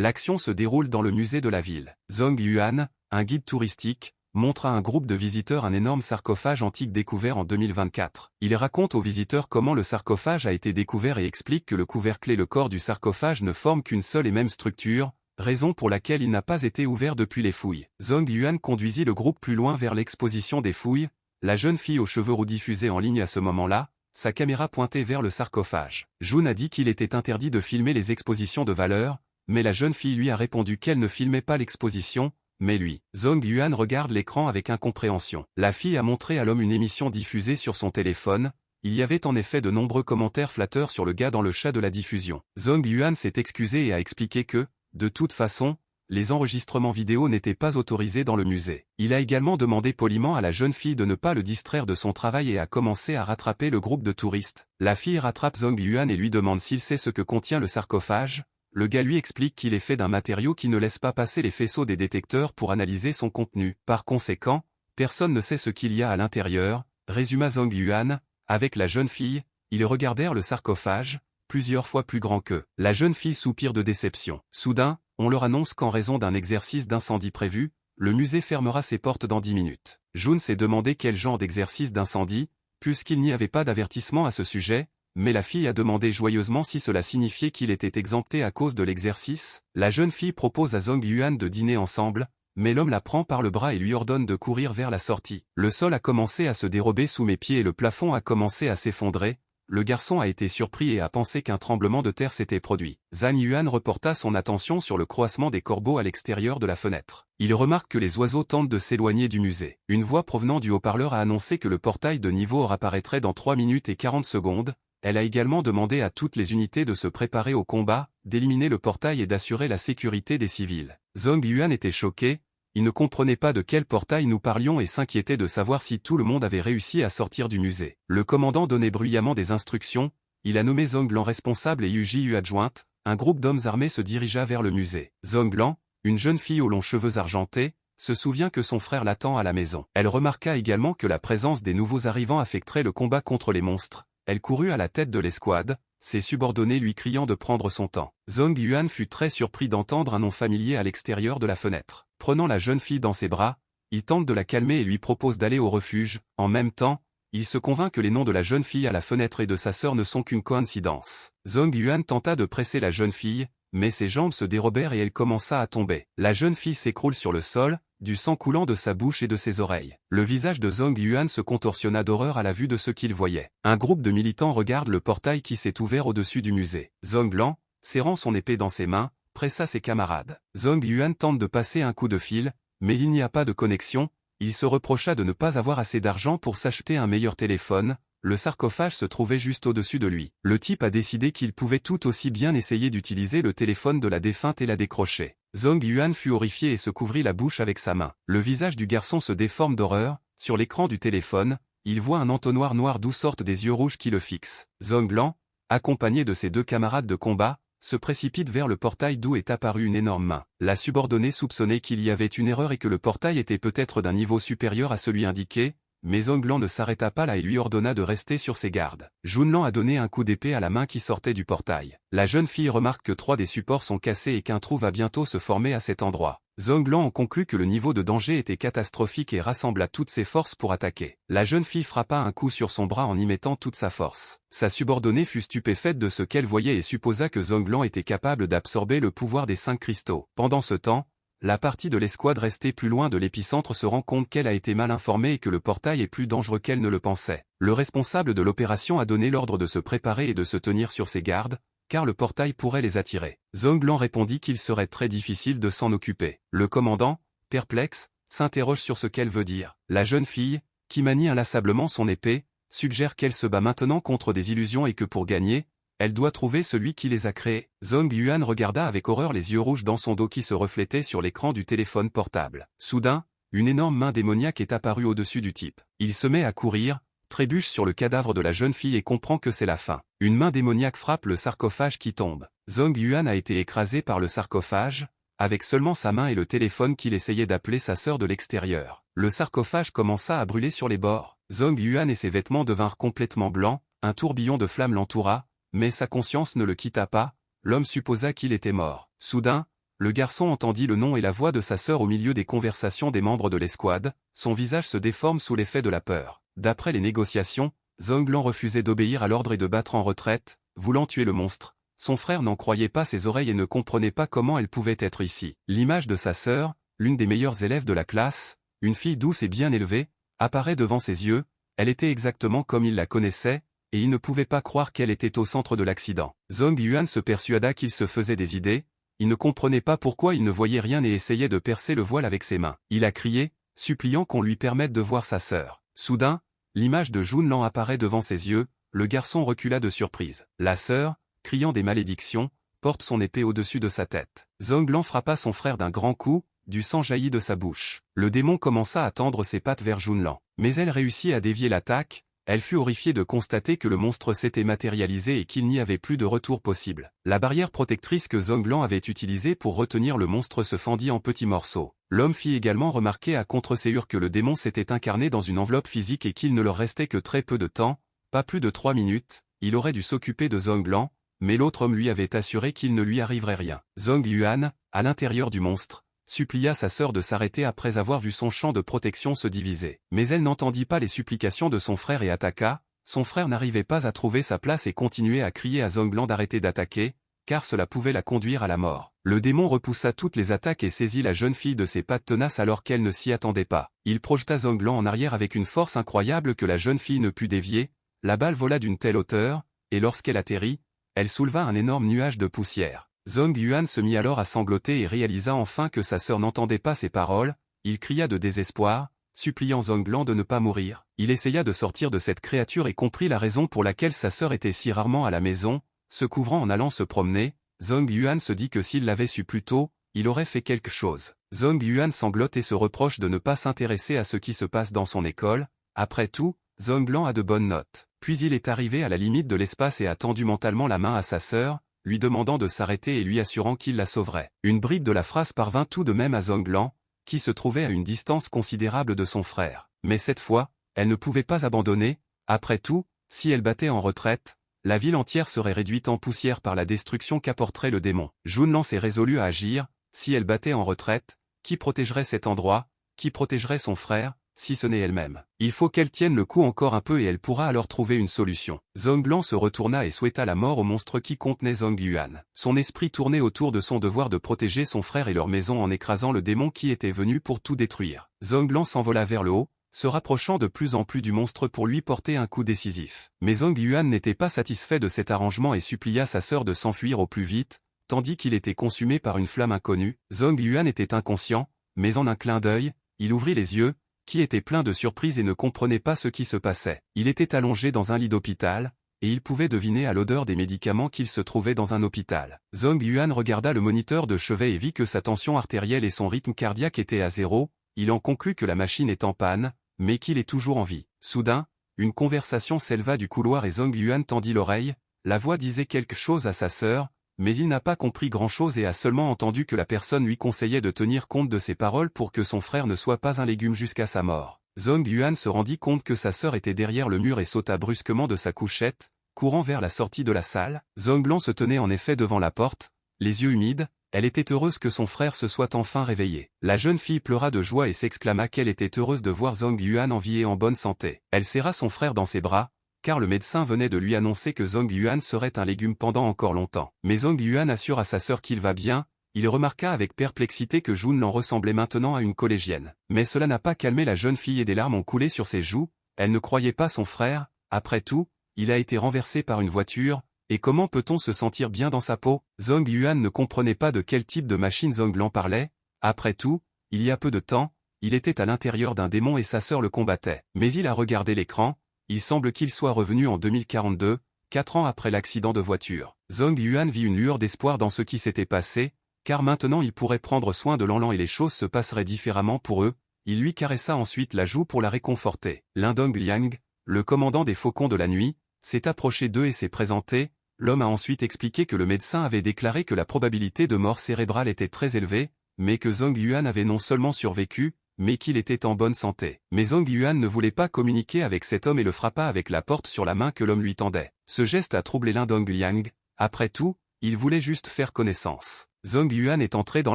L'action se déroule dans le musée de la ville. Zhong Yuan, un guide touristique, montre à un groupe de visiteurs un énorme sarcophage antique découvert en 2024. Il raconte aux visiteurs comment le sarcophage a été découvert et explique que le couvercle et le corps du sarcophage ne forment qu'une seule et même structure, raison pour laquelle il n'a pas été ouvert depuis les fouilles. Zhong Yuan conduisit le groupe plus loin vers l'exposition des fouilles, la jeune fille aux cheveux roux diffusait en ligne à ce moment-là, sa caméra pointée vers le sarcophage. Jun a dit qu'il était interdit de filmer les expositions de valeur, mais la jeune fille lui a répondu qu'elle ne filmait pas l'exposition, mais lui. Zhong Yuan regarde l'écran avec incompréhension. La fille a montré à l'homme une émission diffusée sur son téléphone. Il y avait en effet de nombreux commentaires flatteurs sur le gars dans le chat de la diffusion. Zhong Yuan s'est excusé et a expliqué que, de toute façon, les enregistrements vidéo n'étaient pas autorisés dans le musée. Il a également demandé poliment à la jeune fille de ne pas le distraire de son travail et a commencé à rattraper le groupe de touristes. La fille rattrape Zhong Yuan et lui demande s'il sait ce que contient le sarcophage. Le gars lui explique qu'il est fait d'un matériau qui ne laisse pas passer les faisceaux des détecteurs pour analyser son contenu. Par conséquent, personne ne sait ce qu'il y a à l'intérieur, résuma Zhong Yuan. Avec la jeune fille, ils regardèrent le sarcophage, plusieurs fois plus grand qu'eux. La jeune fille soupire de déception. Soudain, on leur annonce qu'en raison d'un exercice d'incendie prévu, le musée fermera ses portes dans 10 minutes. Jun s'est demandé quel genre d'exercice d'incendie, puisqu'il n'y avait pas d'avertissement à ce sujet, mais la fille a demandé joyeusement si cela signifiait qu'il était exempté à cause de l'exercice. La jeune fille propose à Zhong Yuan de dîner ensemble, mais l'homme la prend par le bras et lui ordonne de courir vers la sortie. Le sol a commencé à se dérober sous mes pieds et le plafond a commencé à s'effondrer. Le garçon a été surpris et a pensé qu'un tremblement de terre s'était produit. Zhang Yuan reporta son attention sur le croassement des corbeaux à l'extérieur de la fenêtre. Il remarque que les oiseaux tentent de s'éloigner du musée. Une voix provenant du haut-parleur a annoncé que le portail de niveau apparaîtrait dans 3 minutes et 40 secondes. Elle a également demandé à toutes les unités de se préparer au combat, d'éliminer le portail et d'assurer la sécurité des civils. Zhong Yuan était choqué, il ne comprenait pas de quel portail nous parlions et s'inquiétait de savoir si tout le monde avait réussi à sortir du musée. Le commandant donnait bruyamment des instructions, il a nommé Zhong Lan responsable et Yu Ji adjointe, un groupe d'hommes armés se dirigea vers le musée. Zhong Lan, une jeune fille aux longs cheveux argentés, se souvient que son frère l'attend à la maison. Elle remarqua également que la présence des nouveaux arrivants affecterait le combat contre les monstres. Elle courut à la tête de l'escouade, ses subordonnés lui criant de prendre son temps. Zhong Yuan fut très surpris d'entendre un nom familier à l'extérieur de la fenêtre. Prenant la jeune fille dans ses bras, il tente de la calmer et lui propose d'aller au refuge. En même temps, il se convainc que les noms de la jeune fille à la fenêtre et de sa sœur ne sont qu'une coïncidence. Zhong Yuan tenta de presser la jeune fille, mais ses jambes se dérobèrent et elle commença à tomber. La jeune fille s'écroule sur le sol, du sang coulant de sa bouche et de ses oreilles. Le visage de Zhong Yuan se contorsionna d'horreur à la vue de ce qu'il voyait. Un groupe de militants regarde le portail qui s'est ouvert au-dessus du musée. Zhong Lan, serrant son épée dans ses mains, pressa ses camarades. Zhong Yuan tente de passer un coup de fil, mais il n'y a pas de connexion. Il se reprocha de ne pas avoir assez d'argent pour s'acheter un meilleur téléphone. Le sarcophage se trouvait juste au-dessus de lui. Le type a décidé qu'il pouvait tout aussi bien essayer d'utiliser le téléphone de la défunte et la décrocher. Zhong Yuan fut horrifié et se couvrit la bouche avec sa main. Le visage du garçon se déforme d'horreur. Sur l'écran du téléphone, il voit un entonnoir noir d'où sortent des yeux rouges qui le fixent. Zhong Lan, accompagné de ses 2 camarades de combat, se précipite vers le portail d'où est apparue une énorme main. La subordonnée soupçonnait qu'il y avait une erreur et que le portail était peut-être d'un niveau supérieur à celui indiqué, mais Zhong Lan ne s'arrêta pas là et lui ordonna de rester sur ses gardes. Jun Lan a donné un coup d'épée à la main qui sortait du portail. La jeune fille remarque que 3 des supports sont cassés et qu'un trou va bientôt se former à cet endroit. Zhong Lan en conclut que le niveau de danger était catastrophique et rassembla toutes ses forces pour attaquer. La jeune fille frappa un coup sur son bras en y mettant toute sa force. Sa subordonnée fut stupéfaite de ce qu'elle voyait et supposa que Zhong Lan était capable d'absorber le pouvoir des 5 cristaux. Pendant ce temps, la partie de l'escouade restée plus loin de l'épicentre se rend compte qu'elle a été mal informée et que le portail est plus dangereux qu'elle ne le pensait. Le responsable de l'opération a donné l'ordre de se préparer et de se tenir sur ses gardes, car le portail pourrait les attirer. Zhong Lan répondit qu'il serait très difficile de s'en occuper. Le commandant, perplexe, s'interroge sur ce qu'elle veut dire. La jeune fille, qui manie inlassablement son épée, suggère qu'elle se bat maintenant contre des illusions et que pour gagner, elle doit trouver celui qui les a créés. Zhong Yuan regarda avec horreur les yeux rouges dans son dos qui se reflétaient sur l'écran du téléphone portable. Soudain, une énorme main démoniaque est apparue au-dessus du type. Il se met à courir, trébuche sur le cadavre de la jeune fille et comprend que c'est la fin. Une main démoniaque frappe le sarcophage qui tombe. Zhong Yuan a été écrasé par le sarcophage, avec seulement sa main et le téléphone qu'il essayait d'appeler sa sœur de l'extérieur. Le sarcophage commença à brûler sur les bords. Zhong Yuan et ses vêtements devinrent complètement blancs, un tourbillon de flammes l'entoura, mais sa conscience ne le quitta pas, l'homme supposa qu'il était mort. Soudain, le garçon entendit le nom et la voix de sa sœur au milieu des conversations des membres de l'escouade, son visage se déforme sous l'effet de la peur. D'après les négociations, Zhonglan refusait d'obéir à l'ordre et de battre en retraite, voulant tuer le monstre. Son frère n'en croyait pas ses oreilles et ne comprenait pas comment elle pouvait être ici. L'image de sa sœur, l'une des meilleures élèves de la classe, une fille douce et bien élevée, apparaît devant ses yeux. Elle était exactement comme il la connaissait, et il ne pouvait pas croire qu'elle était au centre de l'accident. Zhong Yuan se persuada qu'il se faisait des idées, il ne comprenait pas pourquoi il ne voyait rien et essayait de percer le voile avec ses mains. Il a crié, suppliant qu'on lui permette de voir sa sœur. Soudain, l'image de Junlan apparaît devant ses yeux, le garçon recula de surprise. La sœur, criant des malédictions, porte son épée au-dessus de sa tête. Zhonglan frappa son frère d'un grand coup, du sang jaillit de sa bouche. Le démon commença à tendre ses pattes vers Junlan. Mais elle réussit à dévier l'attaque, elle fut horrifiée de constater que le monstre s'était matérialisé et qu'il n'y avait plus de retour possible. La barrière protectrice que Zhonglan avait utilisée pour retenir le monstre se fendit en petits morceaux. L'homme fit également remarquer à contre-séhur que le démon s'était incarné dans une enveloppe physique et qu'il ne leur restait que très peu de temps, pas plus de 3 minutes, il aurait dû s'occuper de Zhonglan, mais l'autre homme lui avait assuré qu'il ne lui arriverait rien. Zhong Yuan, à l'intérieur du monstre, supplia sa sœur de s'arrêter après avoir vu son champ de protection se diviser. Mais elle n'entendit pas les supplications de son frère et attaqua. Son frère n'arrivait pas à trouver sa place et continuait à crier à Zhonglan d'arrêter d'attaquer, car cela pouvait la conduire à la mort. Le démon repoussa toutes les attaques et saisit la jeune fille de ses pattes tenaces alors qu'elle ne s'y attendait pas. Il projeta Zhonglan en arrière avec une force incroyable que la jeune fille ne put dévier. La balle vola d'une telle hauteur, et lorsqu'elle atterrit, elle souleva un énorme nuage de poussière. Zhong Yuan se mit alors à sangloter et réalisa enfin que sa sœur n'entendait pas ses paroles. Il cria de désespoir, suppliant Zhonglan de ne pas mourir. Il essaya de sortir de cette créature et comprit la raison pour laquelle sa sœur était si rarement à la maison, se couvrant en allant se promener. Zhong Yuan se dit que s'il l'avait su plus tôt, il aurait fait quelque chose. Zhong Yuan sanglote et se reproche de ne pas s'intéresser à ce qui se passe dans son école. Après tout, Zhonglan a de bonnes notes. Puis il est arrivé à la limite de l'espace et a tendu mentalement la main à sa sœur, lui demandant de s'arrêter et lui assurant qu'il la sauverait. Une bribe de la phrase parvint tout de même à Zhonglan, qui se trouvait à une distance considérable de son frère. Mais cette fois, elle ne pouvait pas abandonner. Après tout, si elle battait en retraite, la ville entière serait réduite en poussière par la destruction qu'apporterait le démon. Junlan s'est résolu à agir. Si elle battait en retraite, qui protégerait cet endroit, qui protégerait son frère, si ce n'est elle-même. Il faut qu'elle tienne le coup encore un peu et elle pourra alors trouver une solution. Zhonglan se retourna et souhaita la mort au monstre qui contenait Zhong Yuan. Son esprit tournait autour de son devoir de protéger son frère et leur maison en écrasant le démon qui était venu pour tout détruire. Zhonglan s'envola vers le haut, se rapprochant de plus en plus du monstre pour lui porter un coup décisif. Mais Zhong Yuan n'était pas satisfait de cet arrangement et supplia sa sœur de s'enfuir au plus vite, tandis qu'il était consumé par une flamme inconnue. Zhong Yuan était inconscient, mais en un clin d'œil, il ouvrit les yeux, qui était plein de surprise et ne comprenait pas ce qui se passait. Il était allongé dans un lit d'hôpital, et il pouvait deviner à l'odeur des médicaments qu'il se trouvait dans un hôpital. Zhong Yuan regarda le moniteur de chevet et vit que sa tension artérielle et son rythme cardiaque étaient à 0, il en conclut que la machine est en panne, mais qu'il est toujours en vie. Soudain, une conversation s'éleva du couloir et Zhong Yuan tendit l'oreille, la voix disait quelque chose à sa sœur, mais il n'a pas compris grand-chose et a seulement entendu que la personne lui conseillait de tenir compte de ses paroles pour que son frère ne soit pas un légume jusqu'à sa mort. Zhong Yuan se rendit compte que sa sœur était derrière le mur et sauta brusquement de sa couchette, courant vers la sortie de la salle. Zhonglan se tenait en effet devant la porte, les yeux humides, elle était heureuse que son frère se soit enfin réveillé. La jeune fille pleura de joie et s'exclama qu'elle était heureuse de voir Zhong Yuan en vie et en bonne santé. Elle serra son frère dans ses bras, car le médecin venait de lui annoncer que Zhong Yuan serait un légume pendant encore longtemps. Mais Zhong Yuan assure à sa sœur qu'il va bien, il remarqua avec perplexité que Junlan ressemblait maintenant à une collégienne. Mais cela n'a pas calmé la jeune fille et des larmes ont coulé sur ses joues, elle ne croyait pas son frère, après tout, il a été renversé par une voiture, et comment peut-on se sentir bien dans sa peau? Zhong Yuan ne comprenait pas de quel type de machine Zhonglan parlait, après tout, il y a peu de temps, il était à l'intérieur d'un démon et sa sœur le combattait. Mais il a regardé l'écran, il semble qu'il soit revenu en 2042, 4 ans après l'accident de voiture. Zhong Yuan vit une lueur d'espoir dans ce qui s'était passé, car maintenant il pourrait prendre soin de Lanlan et les choses se passeraient différemment pour eux. Il lui caressa ensuite la joue pour la réconforter. Lindong Liang, le commandant des Faucons de la Nuit, s'est approché d'eux et s'est présenté. L'homme a ensuite expliqué que le médecin avait déclaré que la probabilité de mort cérébrale était très élevée, mais que Zhong Yuan avait non seulement survécu, mais qu'il était en bonne santé. Mais Zhong Yuan ne voulait pas communiquer avec cet homme et le frappa avec la porte sur la main que l'homme lui tendait. Ce geste a troublé Lindong Liang. Après tout, il voulait juste faire connaissance. Zhong Yuan est entré dans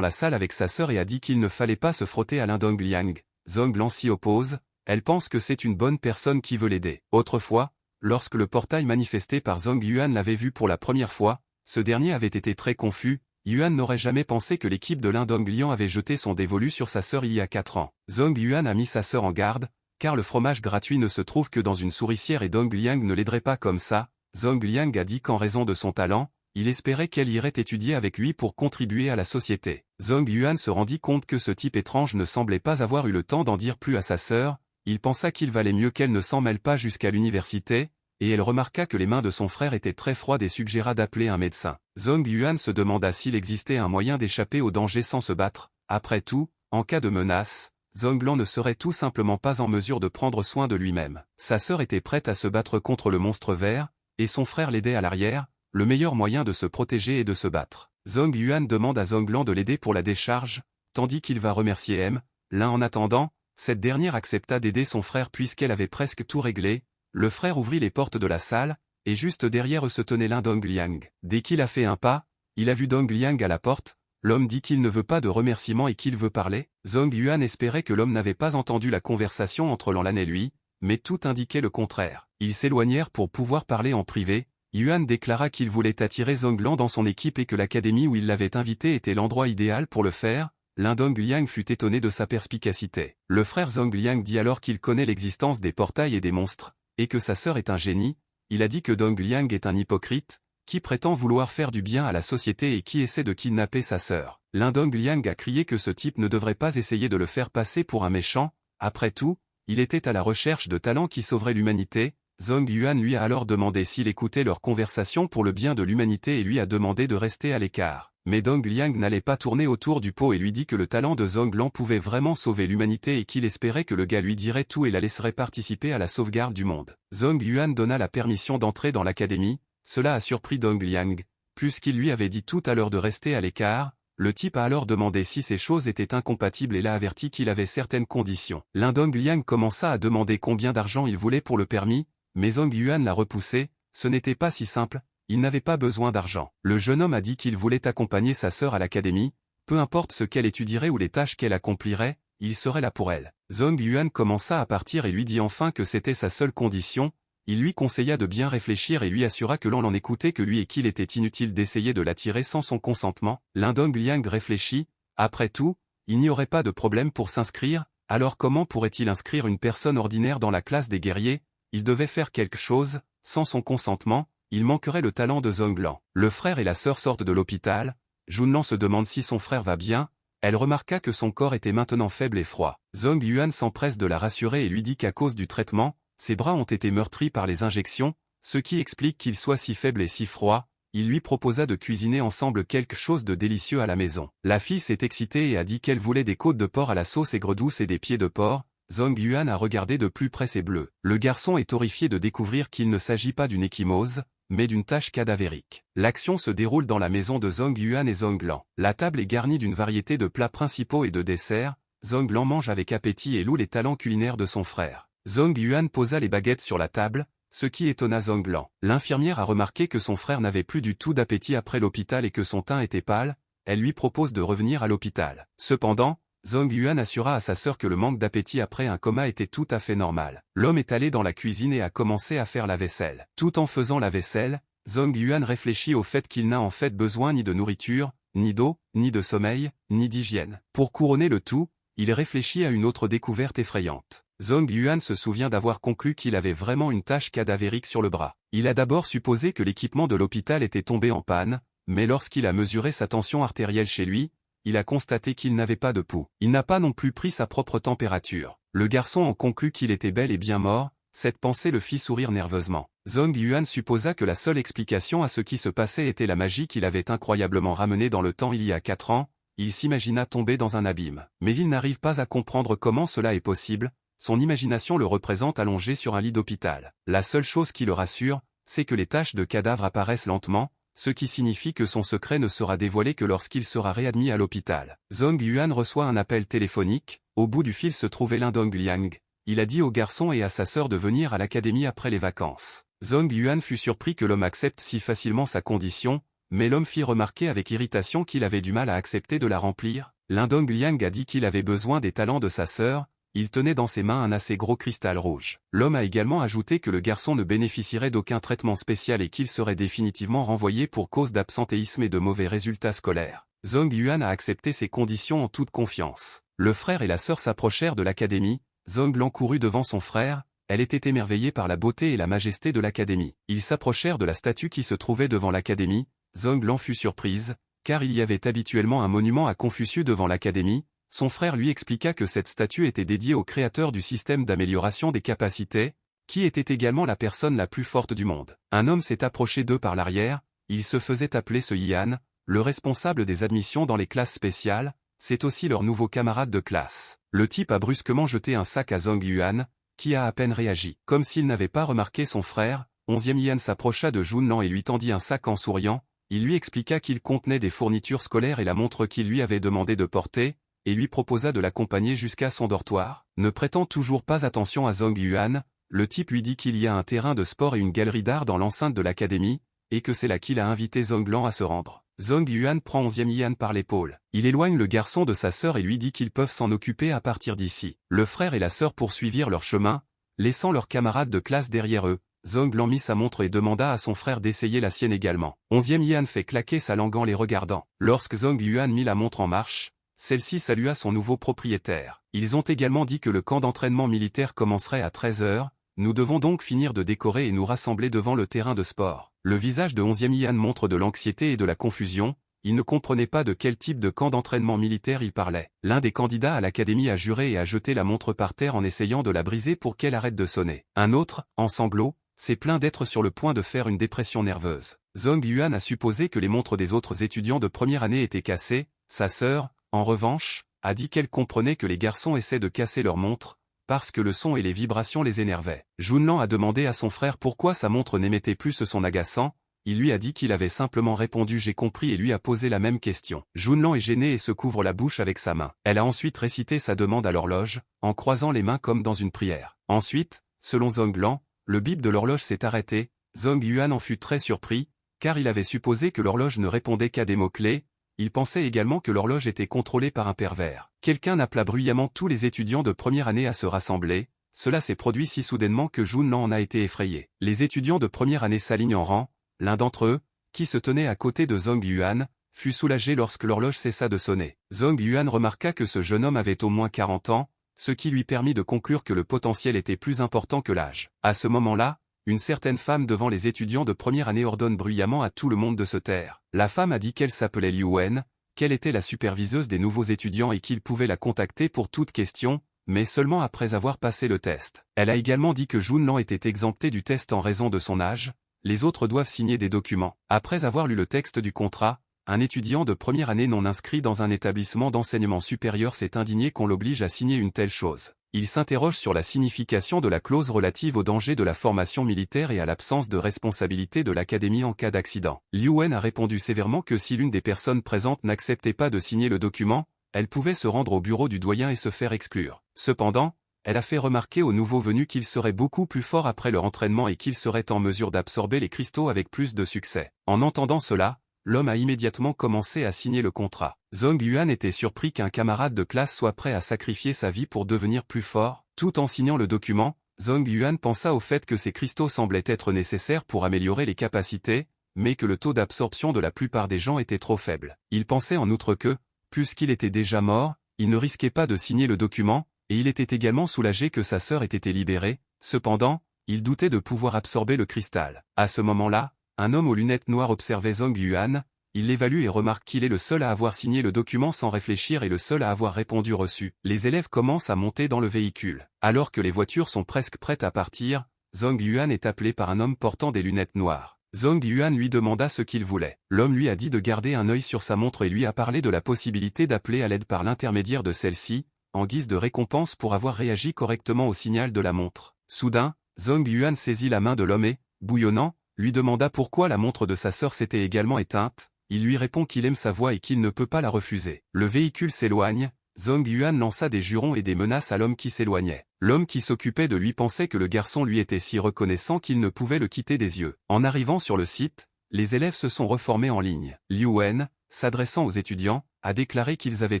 la salle avec sa sœur et a dit qu'il ne fallait pas se frotter à Lindong Liang. Zhong Lan s'y oppose, elle pense que c'est une bonne personne qui veut l'aider. Autrefois, lorsque le portail manifesté par Zhong Yuan l'avait vu pour la première fois, ce dernier avait été très confus. Yuan n'aurait jamais pensé que l'équipe de Lindong Liang avait jeté son dévolu sur sa sœur il y a 4 ans. Zhong Yuan a mis sa sœur en garde, car le fromage gratuit ne se trouve que dans une souricière et Dong Liang ne l'aiderait pas comme ça. Zhong Liang a dit qu'en raison de son talent, il espérait qu'elle irait étudier avec lui pour contribuer à la société. Zhong Yuan se rendit compte que ce type étrange ne semblait pas avoir eu le temps d'en dire plus à sa sœur, il pensa qu'il valait mieux qu'elle ne s'en mêle pas jusqu'à l'université, et elle remarqua que les mains de son frère étaient très froides et suggéra d'appeler un médecin. Zhong Yuan se demanda s'il existait un moyen d'échapper au danger sans se battre. Après tout, en cas de menace, Zhong Lan ne serait tout simplement pas en mesure de prendre soin de lui-même. Sa sœur était prête à se battre contre le monstre vert, et son frère l'aidait à l'arrière, le meilleur moyen de se protéger est de se battre. Zhong Yuan demande à Zhong Lan de l'aider pour la décharge, tandis qu'il va remercier M. L'un en attendant, cette dernière accepta d'aider son frère puisqu'elle avait presque tout réglé. Le frère ouvrit les portes de la salle, et juste derrière eux se tenait Lindong Liang. Dès qu'il a fait un pas, il a vu Dong Liang à la porte. L'homme dit qu'il ne veut pas de remerciements et qu'il veut parler. Zhong Yuan espérait que l'homme n'avait pas entendu la conversation entre Lan Lan et lui, mais tout indiquait le contraire. Ils s'éloignèrent pour pouvoir parler en privé. Yuan déclara qu'il voulait attirer Zhong Lan dans son équipe et que l'académie où il l'avait invité était l'endroit idéal pour le faire. Lindong Liang fut étonné de sa perspicacité. Le frère Zhong Liang dit alors qu'il connaît l'existence des portails et des monstres, et que sa sœur est un génie. Il a dit que Dong Liang est un hypocrite, qui prétend vouloir faire du bien à la société et qui essaie de kidnapper sa sœur. Lindong Liang a crié que ce type ne devrait pas essayer de le faire passer pour un méchant. Après tout, il était à la recherche de talents qui sauveraient l'humanité. Zhong Yuan lui a alors demandé s'il écoutait leur conversation pour le bien de l'humanité et lui a demandé de rester à l'écart. Mais Dong Liang n'allait pas tourner autour du pot et lui dit que le talent de Zhong Lan pouvait vraiment sauver l'humanité et qu'il espérait que le gars lui dirait tout et la laisserait participer à la sauvegarde du monde. Zhong Yuan donna la permission d'entrer dans l'académie. Cela a surpris Dong Liang, puisqu'il lui avait dit tout à l'heure de rester à l'écart. Le type a alors demandé si ces choses étaient incompatibles et l'a averti qu'il avait certaines conditions. Lindong Liang commença à demander combien d'argent il voulait pour le permis, mais Zhong Yuan l'a repoussé. Ce n'était pas si simple, il n'avait pas besoin d'argent. Le jeune homme a dit qu'il voulait accompagner sa sœur à l'académie, peu importe ce qu'elle étudierait ou les tâches qu'elle accomplirait, il serait là pour elle. Zhong Yuan commença à partir et lui dit enfin que c'était sa seule condition. Il lui conseilla de bien réfléchir et lui assura que l'on l'en écoutait que lui et qu'il était inutile d'essayer de l'attirer sans son consentement. Lindong Liang réfléchit. Après tout, il n'y aurait pas de problème pour s'inscrire, alors comment pourrait-il inscrire une personne ordinaire dans la classe des guerriers? Il devait faire quelque chose, sans son consentement, il manquerait le talent de Zhong Lan. Le frère et la sœur sortent de l'hôpital. Junlan se demande si son frère va bien. Elle remarqua que son corps était maintenant faible et froid. Zhong Yuan s'empresse de la rassurer et lui dit qu'à cause du traitement, ses bras ont été meurtris par les injections, ce qui explique qu'il soit si faible et si froid. Il lui proposa de cuisiner ensemble quelque chose de délicieux à la maison. La fille s'est excitée et a dit qu'elle voulait des côtes de porc à la sauce aigre douce et des pieds de porc. Zhong Yuan a regardé de plus près ses bleus. Le garçon est horrifié de découvrir qu'il ne s'agit pas d'une ecchymose, mais d'une tache cadavérique. L'action se déroule dans la maison de Zhong Yuan et Zhong Lan. La table est garnie d'une variété de plats principaux et de desserts. Zhong Lan mange avec appétit et loue les talents culinaires de son frère. Zhong Yuan posa les baguettes sur la table, ce qui étonna Zhong Lan. L'infirmière a remarqué que son frère n'avait plus du tout d'appétit après l'hôpital et que son teint était pâle. Elle lui propose de revenir à l'hôpital. Cependant, Zhong Yuan assura à sa sœur que le manque d'appétit après un coma était tout à fait normal. L'homme est allé dans la cuisine et a commencé à faire la vaisselle. Tout en faisant la vaisselle, Zhong Yuan réfléchit au fait qu'il n'a en fait besoin ni de nourriture, ni d'eau, ni de sommeil, ni d'hygiène. Pour couronner le tout, il réfléchit à une autre découverte effrayante. Zhong Yuan se souvient d'avoir conclu qu'il avait vraiment une tache cadavérique sur le bras. Il a d'abord supposé que l'équipement de l'hôpital était tombé en panne, mais lorsqu'il a mesuré sa tension artérielle chez lui, il a constaté qu'il n'avait pas de pouls. Il n'a pas non plus pris sa propre température. Le garçon en conclut qu'il était bel et bien mort. Cette pensée le fit sourire nerveusement. Zhong Yuan supposa que la seule explication à ce qui se passait était la magie qu'il avait incroyablement ramenée dans le temps il y a 4 ans. Il s'imagina tomber dans un abîme. Mais il n'arrive pas à comprendre comment cela est possible. Son imagination le représente allongé sur un lit d'hôpital. La seule chose qui le rassure, c'est que les taches de cadavres apparaissent lentement, ce qui signifie que son secret ne sera dévoilé que lorsqu'il sera réadmis à l'hôpital. Zhong Yuan reçoit un appel téléphonique. Au bout du fil se trouvait Lindong Liang. Il a dit au garçon et à sa sœur de venir à l'académie après les vacances. Zhong Yuan fut surpris que l'homme accepte si facilement sa condition. mais l'homme fit remarquer avec irritation qu'il avait du mal à accepter de la remplir. Lindong Liang a dit qu'il avait besoin des talents de sa sœur, il tenait dans ses mains un assez gros cristal rouge. L'homme a également ajouté que le garçon ne bénéficierait d'aucun traitement spécial et qu'il serait définitivement renvoyé pour cause d'absentéisme et de mauvais résultats scolaires. Zhong Yuan a accepté ces conditions en toute confiance. Le frère et la sœur s'approchèrent de l'académie, Zhong Lan courut devant son frère, elle était émerveillée par la beauté et la majesté de l'académie. Ils s'approchèrent de la statue qui se trouvait devant l'académie, Zhong Lan fut surprise, car il y avait habituellement un monument à Confucius devant l'académie. Son frère lui expliqua que cette statue était dédiée au créateur du système d'amélioration des capacités, qui était également la personne la plus forte du monde. Un homme s'est approché d'eux par l'arrière, il se faisait appeler ce Yan, le responsable des admissions dans les classes spéciales, c'est aussi leur nouveau camarade de classe. Le type a brusquement jeté un sac à Zhong Yuan, qui a à peine réagi. Comme s'il n'avait pas remarqué son frère, 11e Yan s'approcha de Junlan et lui tendit un sac en souriant, il lui expliqua qu'il contenait des fournitures scolaires et la montre qu'il lui avait demandé de porter, et lui proposa de l'accompagner jusqu'à son dortoir. Ne prêtant toujours pas attention à Zhong Yuan, le type lui dit qu'il y a un terrain de sport et une galerie d'art dans l'enceinte de l'académie, et que c'est là qu'il a invité Zhong Lan à se rendre. Zhong Yuan prend 11e Yan par l'épaule. Il éloigne le garçon de sa sœur et lui dit qu'ils peuvent s'en occuper à partir d'ici. Le frère et la sœur poursuivirent leur chemin, laissant leurs camarades de classe derrière eux. Zhong Lan mit sa montre et demanda à son frère d'essayer la sienne également. 11e Yan fait claquer sa langue en les regardant. Lorsque Zhong Yuan mit la montre en marche, celle-ci salua son nouveau propriétaire. Ils ont également dit que le camp d'entraînement militaire commencerait à 13 h, nous devons donc finir de décorer et nous rassembler devant le terrain de sport. Le visage de 11e Yan montre de l'anxiété et de la confusion, il ne comprenait pas de quel type de camp d'entraînement militaire il parlait. L'un des candidats à l'académie a juré et a jeté la montre par terre en essayant de la briser pour qu'elle arrête de sonner. Un autre, en sanglots, s'est plaint d'être sur le point de faire une dépression nerveuse. Zhong Yuan a supposé que les montres des autres étudiants de première année étaient cassées, sa sœur, en revanche, a dit qu'elle comprenait que les garçons essaient de casser leurs montres, parce que le son et les vibrations les énervaient. Junlan a demandé à son frère pourquoi sa montre n'émettait plus ce son agaçant, il lui a dit qu'il avait simplement répondu « j'ai compris » et lui a posé la même question. Junlan est gênée et se couvre la bouche avec sa main. Elle a ensuite récité sa demande à l'horloge, en croisant les mains comme dans une prière. Ensuite, selon Zhong Lan, le bip de l'horloge s'est arrêté, Zhong Yuan en fut très surpris, car il avait supposé que l'horloge ne répondait qu'à des mots-clés, il pensait également que l'horloge était contrôlée par un pervers. Quelqu'un appela bruyamment tous les étudiants de première année à se rassembler, cela s'est produit si soudainement que Junlan en a été effrayé. Les étudiants de première année s'alignent en rang, l'un d'entre eux, qui se tenait à côté de Zhong Yuan, fut soulagé lorsque l'horloge cessa de sonner. Zhong Yuan remarqua que ce jeune homme avait au moins 40 ans, ce qui lui permit de conclure que le potentiel était plus important que l'âge. À ce moment-là, une certaine femme devant les étudiants de première année ordonne bruyamment à tout le monde de se taire. La femme a dit qu'elle s'appelait Liu Wen, qu'elle était la superviseuse des nouveaux étudiants et qu'ils pouvaient la contacter pour toute question, mais seulement après avoir passé le test. Elle a également dit que Junlan était exempté du test en raison de son âge, les autres doivent signer des documents. Après avoir lu le texte du contrat, un étudiant de première année non inscrit dans un établissement d'enseignement supérieur s'est indigné qu'on l'oblige à signer une telle chose. Il s'interroge sur la signification de la clause relative au danger de la formation militaire et à l'absence de responsabilité de l'académie en cas d'accident. Liu Wen a répondu sévèrement que si l'une des personnes présentes n'acceptait pas de signer le document, elle pouvait se rendre au bureau du doyen et se faire exclure. Cependant, elle a fait remarquer aux nouveaux venus qu'ils seraient beaucoup plus forts après leur entraînement et qu'ils seraient en mesure d'absorber les cristaux avec plus de succès. En entendant cela, l'homme a immédiatement commencé à signer le contrat. Zhong Yuan était surpris qu'un camarade de classe soit prêt à sacrifier sa vie pour devenir plus fort. Tout en signant le document, Zhong Yuan pensa au fait que ces cristaux semblaient être nécessaires pour améliorer les capacités, mais que le taux d'absorption de la plupart des gens était trop faible. Il pensait en outre que, puisqu'il était déjà mort, il ne risquait pas de signer le document, et il était également soulagé que sa sœur ait été libérée. Cependant, il doutait de pouvoir absorber le cristal. À ce moment-là, un homme aux lunettes noires observait Zhong Yuan, il l'évalue et remarque qu'il est le seul à avoir signé le document sans réfléchir et le seul à avoir répondu reçu. Les élèves commencent à monter dans le véhicule. Alors que les voitures sont presque prêtes à partir, Zhong Yuan est appelé par un homme portant des lunettes noires. Zhong Yuan lui demanda ce qu'il voulait. L'homme lui a dit de garder un œil sur sa montre et lui a parlé de la possibilité d'appeler à l'aide par l'intermédiaire de celle-ci, en guise de récompense pour avoir réagi correctement au signal de la montre. Soudain, Zhong Yuan saisit la main de l'homme et, bouillonnant, lui demanda pourquoi la montre de sa sœur s'était également éteinte. Il lui répond qu'il aime sa voix et qu'il ne peut pas la refuser. Le véhicule s'éloigne, Zhong Yuan lança des jurons et des menaces à l'homme qui s'éloignait. L'homme qui s'occupait de lui pensait que le garçon lui était si reconnaissant qu'il ne pouvait le quitter des yeux. En arrivant sur le site, les élèves se sont reformés en ligne. Liu Wen, s'adressant aux étudiants, a déclaré qu'ils avaient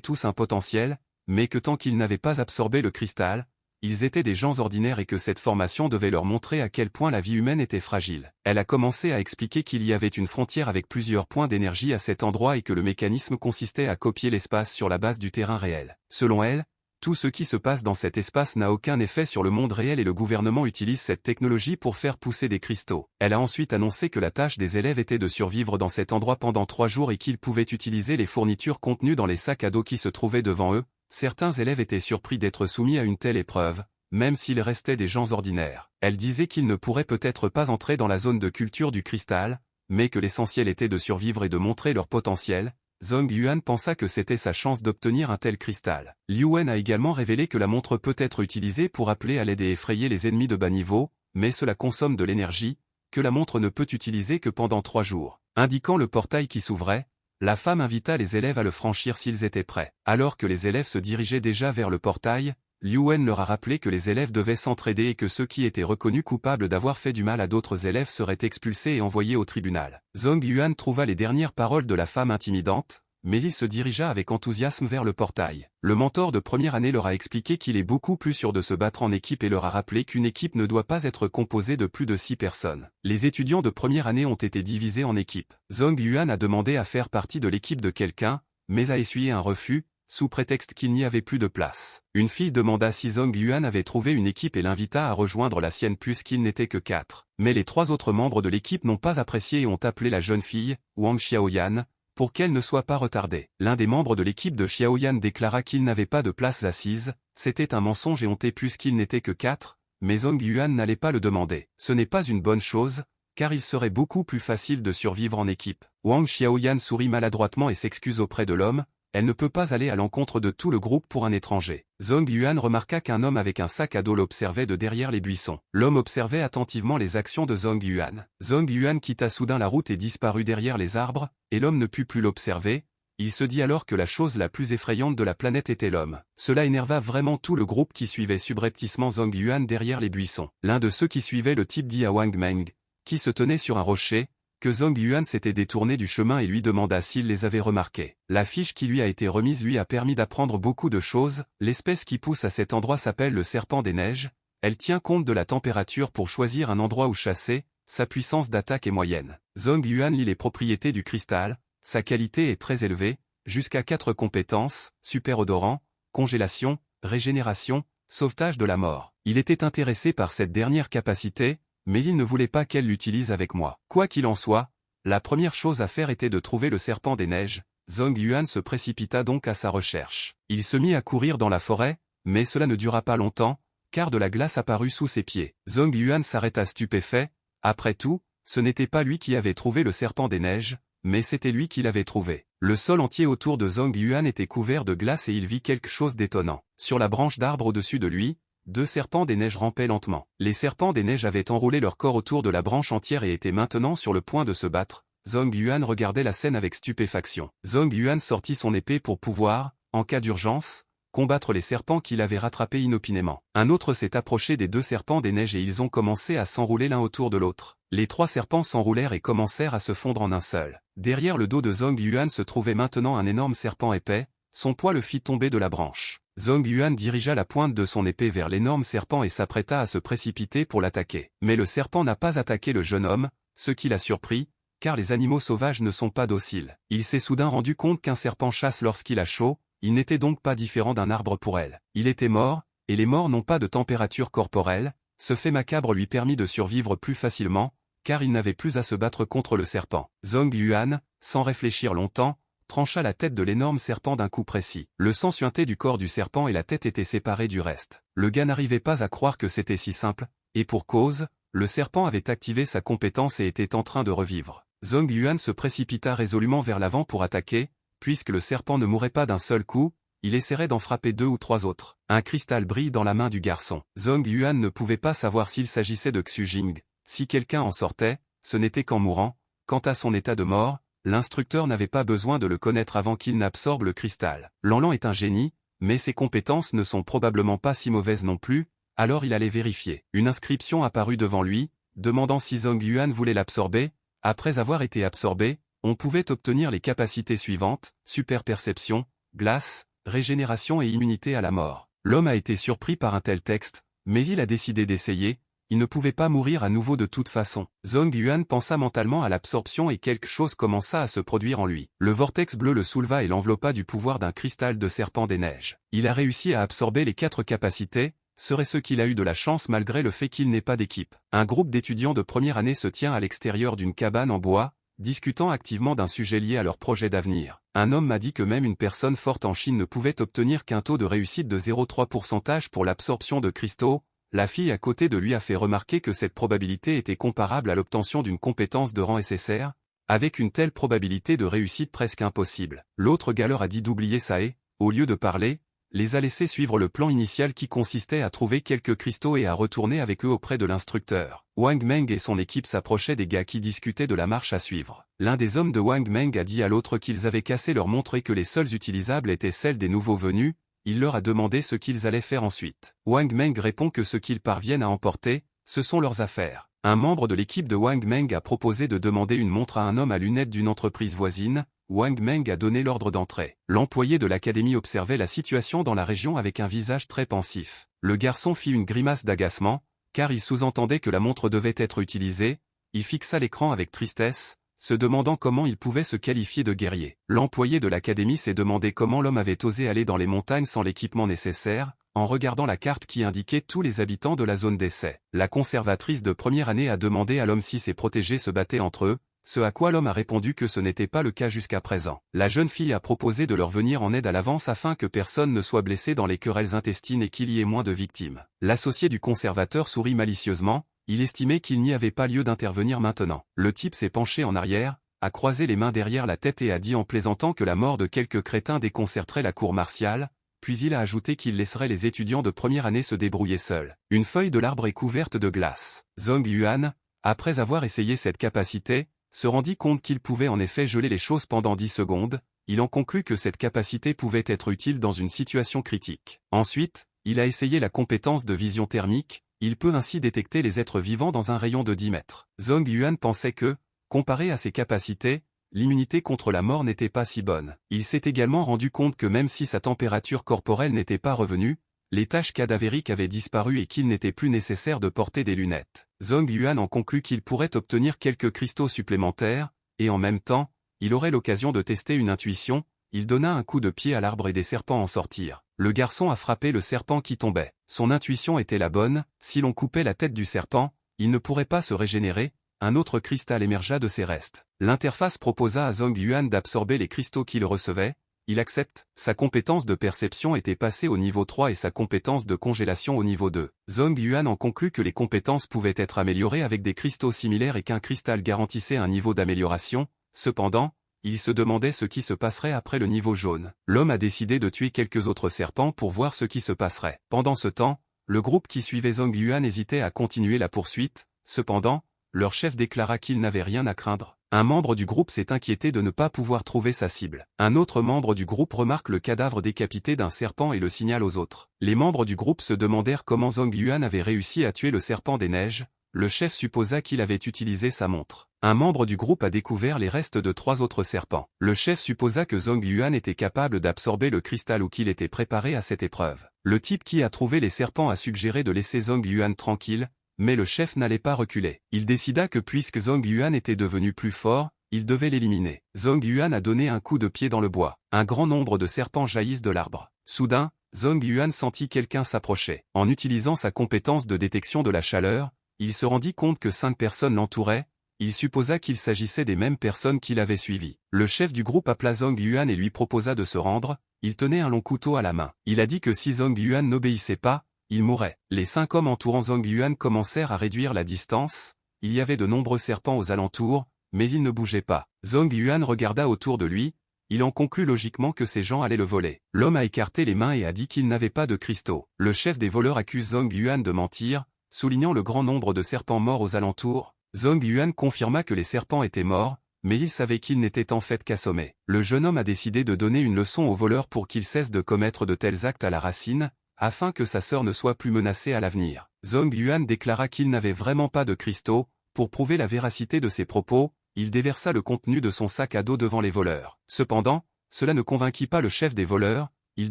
tous un potentiel, mais que tant qu'ils n'avaient pas absorbé le cristal, ils étaient des gens ordinaires et que cette formation devait leur montrer à quel point la vie humaine était fragile. Elle a commencé à expliquer qu'il y avait une frontière avec plusieurs points d'énergie à cet endroit et que le mécanisme consistait à copier l'espace sur la base du terrain réel. Selon elle, tout ce qui se passe dans cet espace n'a aucun effet sur le monde réel et le gouvernement utilise cette technologie pour faire pousser des cristaux. Elle a ensuite annoncé que la tâche des élèves était de survivre dans cet endroit pendant 3 jours et qu'ils pouvaient utiliser les fournitures contenues dans les sacs à dos qui se trouvaient devant eux. Certains élèves étaient surpris d'être soumis à une telle épreuve, même s'ils restaient des gens ordinaires. Elle disait qu'ils ne pourraient peut-être pas entrer dans la zone de culture du cristal, mais que l'essentiel était de survivre et de montrer leur potentiel. Zhong Yuan pensa que c'était sa chance d'obtenir un tel cristal. Liu Wen a également révélé que la montre peut être utilisée pour appeler à l'aide et effrayer les ennemis de bas niveau, mais cela consomme de l'énergie, que la montre ne peut utiliser que pendant 3 jours. Indiquant le portail qui s'ouvrait, la femme invita les élèves à le franchir s'ils étaient prêts. Alors que les élèves se dirigeaient déjà vers le portail, Liu Wen leur a rappelé que les élèves devaient s'entraider et que ceux qui étaient reconnus coupables d'avoir fait du mal à d'autres élèves seraient expulsés et envoyés au tribunal. Zhong Yuan trouva les dernières paroles de la femme intimidantes, mais il se dirigea avec enthousiasme vers le portail. Le mentor de première année leur a expliqué qu'il est beaucoup plus sûr de se battre en équipe et leur a rappelé qu'une équipe ne doit pas être composée de plus de 6 personnes. Les étudiants de première année ont été divisés en équipes. Zhong Yuan a demandé à faire partie de l'équipe de quelqu'un, mais a essuyé un refus, sous prétexte qu'il n'y avait plus de place. Une fille demanda si Zhong Yuan avait trouvé une équipe et l'invita à rejoindre la sienne puisqu'ils n'étaient que 4. Mais les 3 autres membres de l'équipe n'ont pas apprécié et ont appelé la jeune fille, Wang Xiaoyan, pour qu'elle ne soit pas retardée. L'un des membres de l'équipe de Xiaoyan déclara qu'il n'avait pas de places assises, c'était un mensonge et honté puisqu'ils n'étaient que 4, mais Zhong Yuan n'allait pas le demander. Ce n'est pas une bonne chose, car il serait beaucoup plus facile de survivre en équipe. Wang Xiaoyan sourit maladroitement et s'excuse auprès de l'homme. Elle ne peut pas aller à l'encontre de tout le groupe pour un étranger. Zhong Yuan remarqua qu'un homme avec un sac à dos l'observait de derrière les buissons. L'homme observait attentivement les actions de Zhong Yuan. Zhong Yuan quitta soudain la route et disparut derrière les arbres, et l'homme ne put plus l'observer. Il se dit alors que la chose la plus effrayante de la planète était l'homme. Cela énerva vraiment tout le groupe qui suivait subrepticement Zhong Yuan derrière les buissons. L'un de ceux qui suivaient le type dit à Wang Meng, qui se tenait sur un rocher, que Zhong Yuan s'était détourné du chemin et lui demanda s'il les avait remarqués. La fiche qui lui a été remise lui a permis d'apprendre beaucoup de choses. L'espèce qui pousse à cet endroit s'appelle le serpent des neiges. Elle tient compte de la température pour choisir un endroit où chasser. Sa puissance d'attaque est moyenne. Zhong Yuan lit les propriétés du cristal. Sa qualité est très élevée, jusqu'à 4 compétences, super odorant, congélation, régénération, sauvetage de la mort. Il était intéressé par cette dernière capacité, mais il ne voulait pas qu'elle l'utilise avec moi. Quoi qu'il en soit, la première chose à faire était de trouver le serpent des neiges. Zhong Yuan se précipita donc à sa recherche. Il se mit à courir dans la forêt, mais cela ne dura pas longtemps, car de la glace apparut sous ses pieds. Zhong Yuan s'arrêta stupéfait. Après tout, ce n'était pas lui qui avait trouvé le serpent des neiges, mais c'était lui qui l'avait trouvé. Le sol entier autour de Zhong Yuan était couvert de glace et il vit quelque chose d'étonnant. Sur la branche d'arbre au-dessus de lui, 2 serpents des neiges rampaient lentement. Les serpents des neiges avaient enroulé leur corps autour de la branche entière et étaient maintenant sur le point de se battre. Zhong Yuan regardait la scène avec stupéfaction. Zhong Yuan sortit son épée pour pouvoir, en cas d'urgence, combattre les serpents qu'il avait rattrapés inopinément. Un autre s'est approché des 2 serpents des neiges et ils ont commencé à s'enrouler l'un autour de l'autre. Les 3 serpents s'enroulèrent et commencèrent à se fondre en un seul. Derrière le dos de Zhong Yuan se trouvait maintenant un énorme serpent épais, son poids le fit tomber de la branche. Zhong Yuan dirigea la pointe de son épée vers l'énorme serpent et s'apprêta à se précipiter pour l'attaquer. Mais le serpent n'a pas attaqué le jeune homme, ce qui l'a surpris, car les animaux sauvages ne sont pas dociles. Il s'est soudain rendu compte qu'un serpent chasse lorsqu'il a chaud, il n'était donc pas différent d'un arbre pour elle. Il était mort, et les morts n'ont pas de température corporelle. Ce fait macabre lui permit de survivre plus facilement, car il n'avait plus à se battre contre le serpent. Zhong Yuan, sans réfléchir longtemps, trancha la tête de l'énorme serpent d'un coup précis. Le sang suintait du corps du serpent et la tête était séparée du reste. Le gars n'arrivait pas à croire que c'était si simple, et pour cause, le serpent avait activé sa compétence et était en train de revivre. Zhong Yuan se précipita résolument vers l'avant pour attaquer, puisque le serpent ne mourrait pas d'un seul coup, il essaierait d'en frapper 2 ou 3 autres. Un cristal brille dans la main du garçon. Zhong Yuan ne pouvait pas savoir s'il s'agissait de Xu Jing. Si quelqu'un en sortait, ce n'était qu'en mourant. Quant à son état de mort, l'instructeur n'avait pas besoin de le connaître avant qu'il n'absorbe le cristal. Lanlan est un génie, mais ses compétences ne sont probablement pas si mauvaises non plus, alors il allait vérifier. Une inscription apparut devant lui, demandant si Zhong Yuan voulait l'absorber. Après avoir été absorbé, on pouvait obtenir les capacités suivantes, super-perception, glace, régénération et immunité à la mort. L'homme a été surpris par un tel texte, mais il a décidé d'essayer. Il ne pouvait pas mourir à nouveau de toute façon. Zhong Yuan pensa mentalement à l'absorption et quelque chose commença à se produire en lui. Le vortex bleu le souleva et l'enveloppa du pouvoir d'un cristal de serpent des neiges. Il a réussi à absorber les 4 capacités, serait ce qu'il a eu de la chance malgré le fait qu'il n'ait pas d'équipe. Un groupe d'étudiants de première année se tient à l'extérieur d'une cabane en bois, discutant activement d'un sujet lié à leur projet d'avenir. Un homme m'a dit que même une personne forte en Chine ne pouvait obtenir qu'un taux de réussite de 0,3% pour l'absorption de cristaux. La fille à côté de lui a fait remarquer que cette probabilité était comparable à l'obtention d'une compétence de rang SSR, avec une telle probabilité de réussite presque impossible. L'autre gars leur a dit d'oublier ça et, au lieu de parler, les a laissés suivre le plan initial qui consistait à trouver quelques cristaux et à retourner avec eux auprès de l'instructeur. Wang Meng et son équipe s'approchaient des gars qui discutaient de la marche à suivre. L'un des hommes de Wang Meng a dit à l'autre qu'ils avaient cassé leur montre et que les seules utilisables étaient celles des nouveaux venus. Il leur a demandé ce qu'ils allaient faire ensuite. Wang Meng répond que ce qu'ils parviennent à emporter, ce sont leurs affaires. Un membre de l'équipe de Wang Meng a proposé de demander une montre à un homme à lunettes d'une entreprise voisine. Wang Meng a donné l'ordre d'entrée. L'employé de l'académie observait la situation dans la région avec un visage très pensif. Le garçon fit une grimace d'agacement, car il sous-entendait que la montre devait être utilisée. Il fixa l'écran avec tristesse, se demandant comment il pouvait se qualifier de guerrier. L'employé de l'académie s'est demandé comment l'homme avait osé aller dans les montagnes sans l'équipement nécessaire, en regardant la carte qui indiquait tous les habitants de la zone d'essai. La conservatrice de première année a demandé à l'homme si ses protégés se battaient entre eux, ce à quoi l'homme a répondu que ce n'était pas le cas jusqu'à présent. La jeune fille a proposé de leur venir en aide à l'avance afin que personne ne soit blessé dans les querelles intestines et qu'il y ait moins de victimes. L'associé du conservateur sourit malicieusement. Il estimait qu'il n'y avait pas lieu d'intervenir maintenant. Le type s'est penché en arrière, a croisé les mains derrière la tête et a dit en plaisantant que la mort de quelques crétins déconcerterait la cour martiale, puis il a ajouté qu'il laisserait les étudiants de première année se débrouiller seuls. Une feuille de l'arbre est couverte de glace. Zhong Yuan, après avoir essayé cette capacité, se rendit compte qu'il pouvait en effet geler les choses pendant 10 secondes, il en conclut que cette capacité pouvait être utile dans une situation critique. Ensuite, il a essayé la compétence de vision thermique. Il peut ainsi détecter les êtres vivants dans un rayon de 10 mètres. Zhong Yuan pensait que, comparé à ses capacités, l'immunité contre la mort n'était pas si bonne. Il s'est également rendu compte que même si sa température corporelle n'était pas revenue, les taches cadavériques avaient disparu et qu'il n'était plus nécessaire de porter des lunettes. Zhong Yuan en conclut qu'il pourrait obtenir quelques cristaux supplémentaires, et en même temps, il aurait l'occasion de tester une intuition. Il donna un coup de pied à l'arbre et des serpents en sortirent. Le garçon a frappé le serpent qui tombait. Son intuition était la bonne, si l'on coupait la tête du serpent, il ne pourrait pas se régénérer, un autre cristal émergea de ses restes. L'interface proposa à Zhong Yuan d'absorber les cristaux qu'il recevait, il accepte. Sa compétence de perception était passée au niveau 3 et sa compétence de congélation au niveau 2. Zhong Yuan en conclut que les compétences pouvaient être améliorées avec des cristaux similaires et qu'un cristal garantissait un niveau d'amélioration. Cependant, il se demandait ce qui se passerait après le niveau jaune. L'homme a décidé de tuer quelques autres serpents pour voir ce qui se passerait. Pendant ce temps, le groupe qui suivait Zhong Yuan hésitait à continuer la poursuite. Cependant, leur chef déclara qu'il n'avait rien à craindre. Un membre du groupe s'est inquiété de ne pas pouvoir trouver sa cible. Un autre membre du groupe remarque le cadavre décapité d'un serpent et le signale aux autres. Les membres du groupe se demandèrent comment Zhong Yuan avait réussi à tuer le serpent des neiges. Le chef supposa qu'il avait utilisé sa montre. Un membre du groupe a découvert les restes de 3 autres serpents. Le chef supposa que Zhong Yuan était capable d'absorber le cristal ou qu'il était préparé à cette épreuve. Le type qui a trouvé les serpents a suggéré de laisser Zhong Yuan tranquille, mais le chef n'allait pas reculer. Il décida que puisque Zhong Yuan était devenu plus fort, il devait l'éliminer. Zhong Yuan a donné un coup de pied dans le bois. Un grand nombre de serpents jaillissent de l'arbre. Soudain, Zhong Yuan sentit quelqu'un s'approcher. En utilisant sa compétence de détection de la chaleur, il se rendit compte que 5 personnes l'entouraient. Il supposa qu'il s'agissait des mêmes personnes qu'il avait suivies. Le chef du groupe appela Zhong Yuan et lui proposa de se rendre. Il tenait un long couteau à la main. Il a dit que si Zhong Yuan n'obéissait pas, il mourrait. Les 5 hommes entourant Zhong Yuan commencèrent à réduire la distance. Il y avait de nombreux serpents aux alentours, mais ils ne bougeaient pas. Zhong Yuan regarda autour de lui. Il en conclut logiquement que ces gens allaient le voler. L'homme a écarté les mains et a dit qu'il n'avait pas de cristaux. Le chef des voleurs accuse Zhong Yuan de mentir, soulignant le grand nombre de serpents morts aux alentours. Zhong Yuan confirma que les serpents étaient morts, mais il savait qu'ils n'étaient en fait qu'assommés. Le jeune homme a décidé de donner une leçon aux voleurs pour qu'ils cessent de commettre de tels actes à la racine, afin que sa sœur ne soit plus menacée à l'avenir. Zhong Yuan déclara qu'il n'avait vraiment pas de cristaux. Pour prouver la véracité de ses propos, il déversa le contenu de son sac à dos devant les voleurs. Cependant, cela ne convainquit pas le chef des voleurs, il